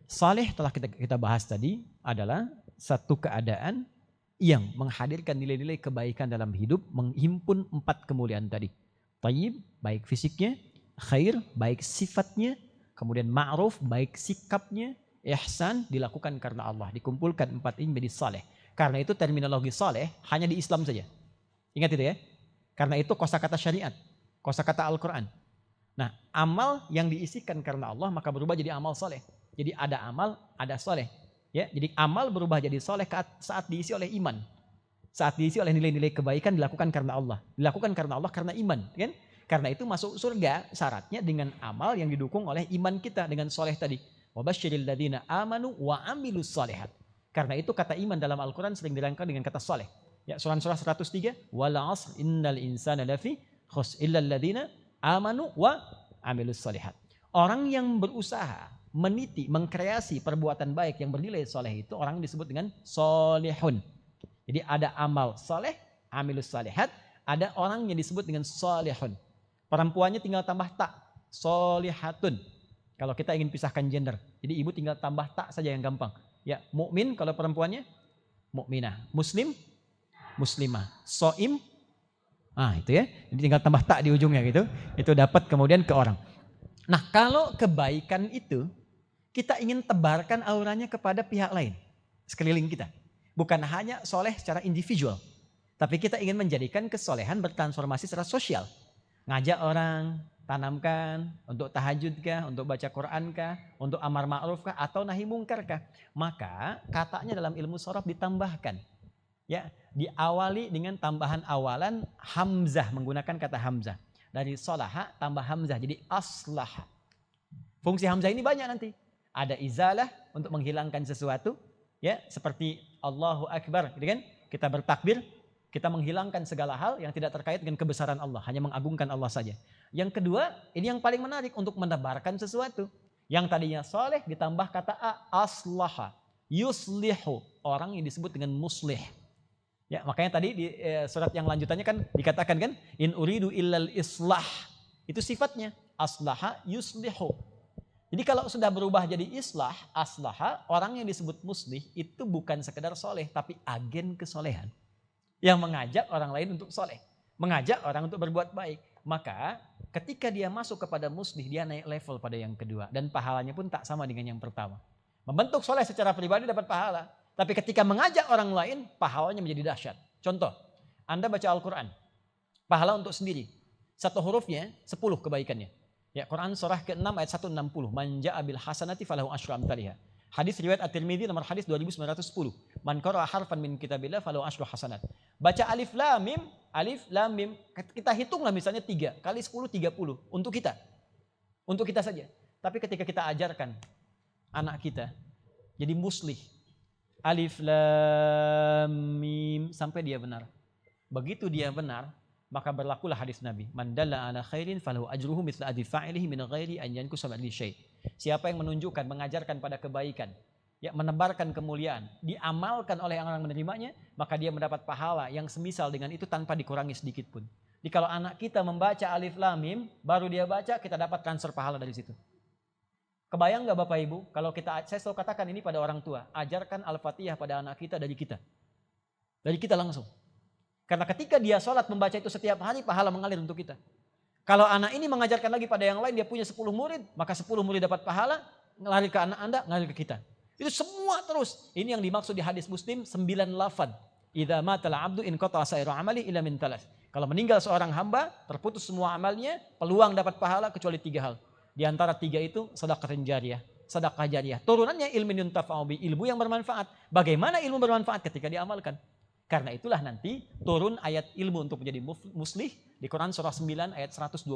Salih telah kita bahas tadi adalah satu keadaan yang menghadirkan nilai-nilai kebaikan dalam hidup, menghimpun 4 kemuliaan tadi. Tayyib, baik fisiknya, khair, baik sifatnya, kemudian ma'ruf, baik sikapnya, ihsan, dilakukan karena Allah. Dikumpulkan 4 ini menjadi saleh. Karena itu terminologi saleh hanya di Islam saja. Ingat itu ya. Karena itu kosakata syariat, kosakata Al-Quran. Nah, amal yang diisikan karena Allah maka berubah jadi amal saleh. Jadi ada amal, ada saleh. Ya, jadi amal berubah jadi saleh saat diisi oleh iman. Saat diisi oleh nilai-nilai kebaikan dilakukan karena Allah. Dilakukan karena Allah karena iman. Kan? Karena itu masuk surga syaratnya dengan amal yang didukung oleh iman kita dengan soleh tadi. Wabasyiril ladzina amanu wa amilus solihat. Karena itu kata iman dalam Al-Quran sering dirangkai dengan kata soleh. Ya, surah 103. Wal 'asr innal insana lafi khusr illal ladzina amanu wa amilus solihat. Orang yang berusaha, meniti, mengkreasi perbuatan baik yang bernilai soleh itu orang disebut dengan solihun. Jadi ada amal soleh, amilus solihat. Ada orang yang disebut dengan solihun. Perempuannya tinggal tambah tak, solihatun. Kalau kita ingin pisahkan gender, jadi ibu tinggal tambah tak saja yang gampang. Ya, mukmin kalau perempuannya mukminah, muslim, muslimah, soim, itu ya. Jadi tinggal tambah tak di ujungnya gitu. Itu dapat kemudian ke orang. Nah, kalau kebaikan itu kita ingin tebarkan auranya kepada pihak lain, sekeliling kita. Bukan hanya soleh secara individual, tapi kita ingin menjadikan kesolehan bertransformasi secara sosial. Ngajak orang, tanamkan, untuk tahajud kah, untuk baca Quran kah, untuk amar ma'ruf kah, atau nahi mungkar kah. Maka katanya dalam ilmu sharaf ditambahkan. Ya, diawali dengan tambahan awalan hamzah, menggunakan kata hamzah. Dari solaha tambah hamzah, jadi aslaha. Fungsi hamzah ini banyak nanti. Ada izalah untuk menghilangkan sesuatu, ya, seperti Allahu Akbar, gitu kan? Kita bertakbir, kita menghilangkan segala hal yang tidak terkait dengan kebesaran Allah, hanya mengagungkan Allah saja. Yang kedua, ini yang paling menarik untuk menebarkan sesuatu. Yang tadinya soleh ditambah kata aslaha, yuslihu, orang yang disebut dengan muslih. Ya, makanya tadi di surat yang lanjutannya kan dikatakan kan, in uridu illal islah. Itu sifatnya, aslaha yuslihu. Jadi kalau sudah berubah jadi islah, aslaha, orang yang disebut muslih itu bukan sekedar soleh, tapi agen kesolehan. Yang mengajak orang lain untuk soleh, mengajak orang untuk berbuat baik. Maka ketika dia masuk kepada muslih, dia naik level pada yang kedua. Dan pahalanya pun tak sama dengan yang pertama. Membentuk soleh secara pribadi dapat pahala. Tapi ketika mengajak orang lain, pahalanya menjadi dahsyat. Contoh, Anda baca Al-Quran, pahala untuk sendiri. 1 hurufnya 10 kebaikannya. Ya, Quran surah ke-6 ayat 160. Man ja'a bil hasanati falahu asyru amsalihha. Hadis riwayat At-Tirmidzi nomor hadis 2910. Man qara'a harfan min kitabillah falahu asyru hasanat. Baca alif lam mim, kita hitunglah misalnya 3 kali 10 30 untuk kita. Untuk kita saja. Tapi ketika kita ajarkan anak kita jadi muslih, alif lam mim sampai dia benar. Begitu dia benar, maka berlakulah hadis Nabi. Man dalla ala khairin falahu ajruhu mithla ajri fa'ilihi min ghairi an yanqusa min syai'. Siapa yang menunjukkan, mengajarkan pada kebaikan, ya menebarkan kemuliaan, diamalkan oleh orang menerimanya, maka dia mendapat pahala yang semisal dengan itu tanpa dikurangi sedikit pun. Jadi kalau anak kita membaca alif lam mim, baru dia baca, kita dapat transfer pahala dari situ. Kebayang nggak Bapak Ibu, kalau saya selalu katakan ini pada orang tua, ajarkan Al-Fatihah pada anak kita dari kita. Dari kita langsung. Karena ketika dia sholat membaca itu setiap hari, pahala mengalir untuk kita. Kalau anak ini mengajarkan lagi pada yang lain, dia punya 10 murid, maka 10 murid dapat pahala, ngalir ke anak Anda, ngalir ke kita. Itu semua terus. Ini yang dimaksud di hadis Muslim 9 lafaz. Idza matal abdu in qata'a sa'iru amali illa min talas. Kalau meninggal seorang hamba, terputus semua amalnya, peluang dapat pahala kecuali 3 hal. Di antara 3 itu sedekah jariyah. Sedekah jariyah. Turunannya ilmu yuntafa'u bi, ilmu yang bermanfaat. Bagaimana ilmu bermanfaat ketika diamalkan? Karena itulah nanti turun ayat ilmu untuk menjadi muslih di Quran surah 9 ayat 122.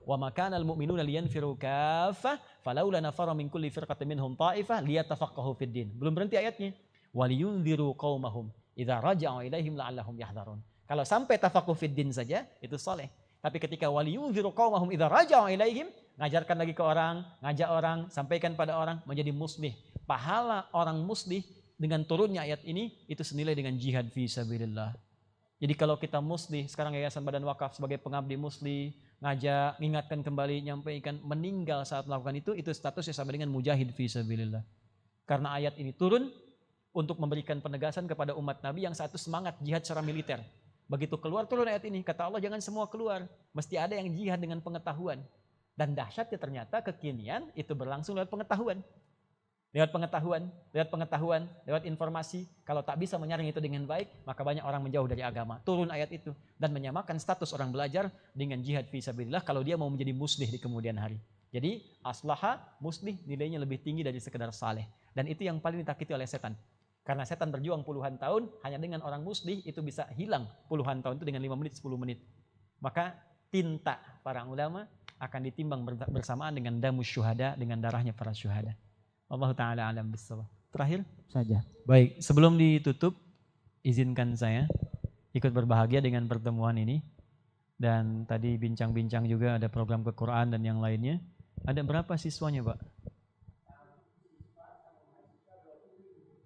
Wa makanal mu'minuna liyanfiru kaffah falaula nafara min kulli firqatin minhum ta'ifah liyatafaqahu fid din. Belum berhenti ayatnya. Waliyunziru qaumahum idza raja'u ilaihim la'allahum yahdharun. Kalau sampai tafaqahu fid din saja itu saleh. Tapi ketika waliyunziru qaumahum idza raja'u ilaihim, ngajarkan lagi ke orang, ngajak orang, sampaikan pada orang, menjadi muslih. Pahala orang muslih dengan turunnya ayat ini, itu senilai dengan jihad fi sabilillah. Jadi kalau kita muslih, sekarang Yayasan Badan Wakaf sebagai pengabdi muslih, ngajak, mengingatkan kembali, nyampaikan, meninggal saat melakukan itu statusnya sama dengan mujahid fi sabilillah. Karena ayat ini turun untuk memberikan penegasan kepada umat Nabi yang satu semangat jihad secara militer. Begitu keluar turun ayat ini, kata Allah jangan semua keluar, mesti ada yang jihad dengan pengetahuan. Dan dahsyatnya ternyata kekinian itu berlangsung lewat pengetahuan. Lewat pengetahuan, lewat informasi. Kalau tak bisa menyaring itu dengan baik, maka banyak orang menjauh dari agama. Turun ayat itu dan menyamakan status orang belajar dengan jihad fi sabilillah kalau dia mau menjadi muslih di kemudian hari. Jadi aslaha, muslih nilainya lebih tinggi dari sekedar saleh. Dan itu yang paling ditakiti oleh setan. Karena setan berjuang puluhan tahun, hanya dengan orang muslih itu bisa hilang puluhan tahun itu dengan 5 menit, 10 menit. Maka tinta para ulama akan ditimbang bersamaan dengan damus syuhada, dengan darahnya para syuhada. Allah Ta'ala alam bissawab. Terakhir saja. Baik, sebelum ditutup, izinkan saya ikut berbahagia dengan pertemuan ini. Dan tadi bincang-bincang juga ada program ke-Quran dan yang lainnya. Ada berapa siswanya Pak?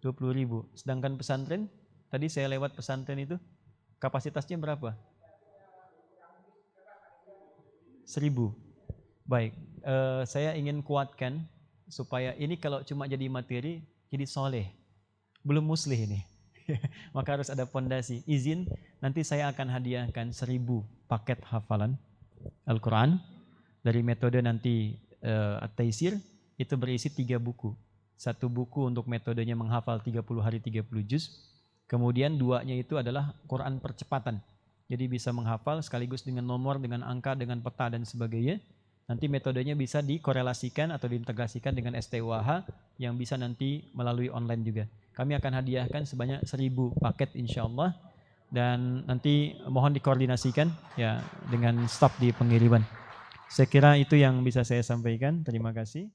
20.000. Sedangkan pesantren, tadi saya lewat pesantren itu, kapasitasnya berapa? 1.000. Baik, saya ingin kuatkan supaya ini kalau cuma jadi materi, jadi soleh. Belum muslih ini. Maka harus ada fondasi. Izin, nanti saya akan hadiahkan 1.000 paket hafalan Al-Quran. Dari metode nanti At-Taisir, itu berisi 3 buku. 1 buku untuk metodenya menghafal 30 hari 30 juz. Kemudian 2-nya itu adalah Quran percepatan. Jadi bisa menghafal sekaligus dengan nomor, dengan angka, dengan peta dan sebagainya. Nanti metodenya bisa dikorelasikan atau diintegrasikan dengan STUAH yang bisa nanti melalui online juga. Kami akan hadiahkan sebanyak 1.000 paket insyaallah dan nanti mohon dikoordinasikan ya dengan staf di pengiriman. Saya kira itu yang bisa saya sampaikan. Terima kasih.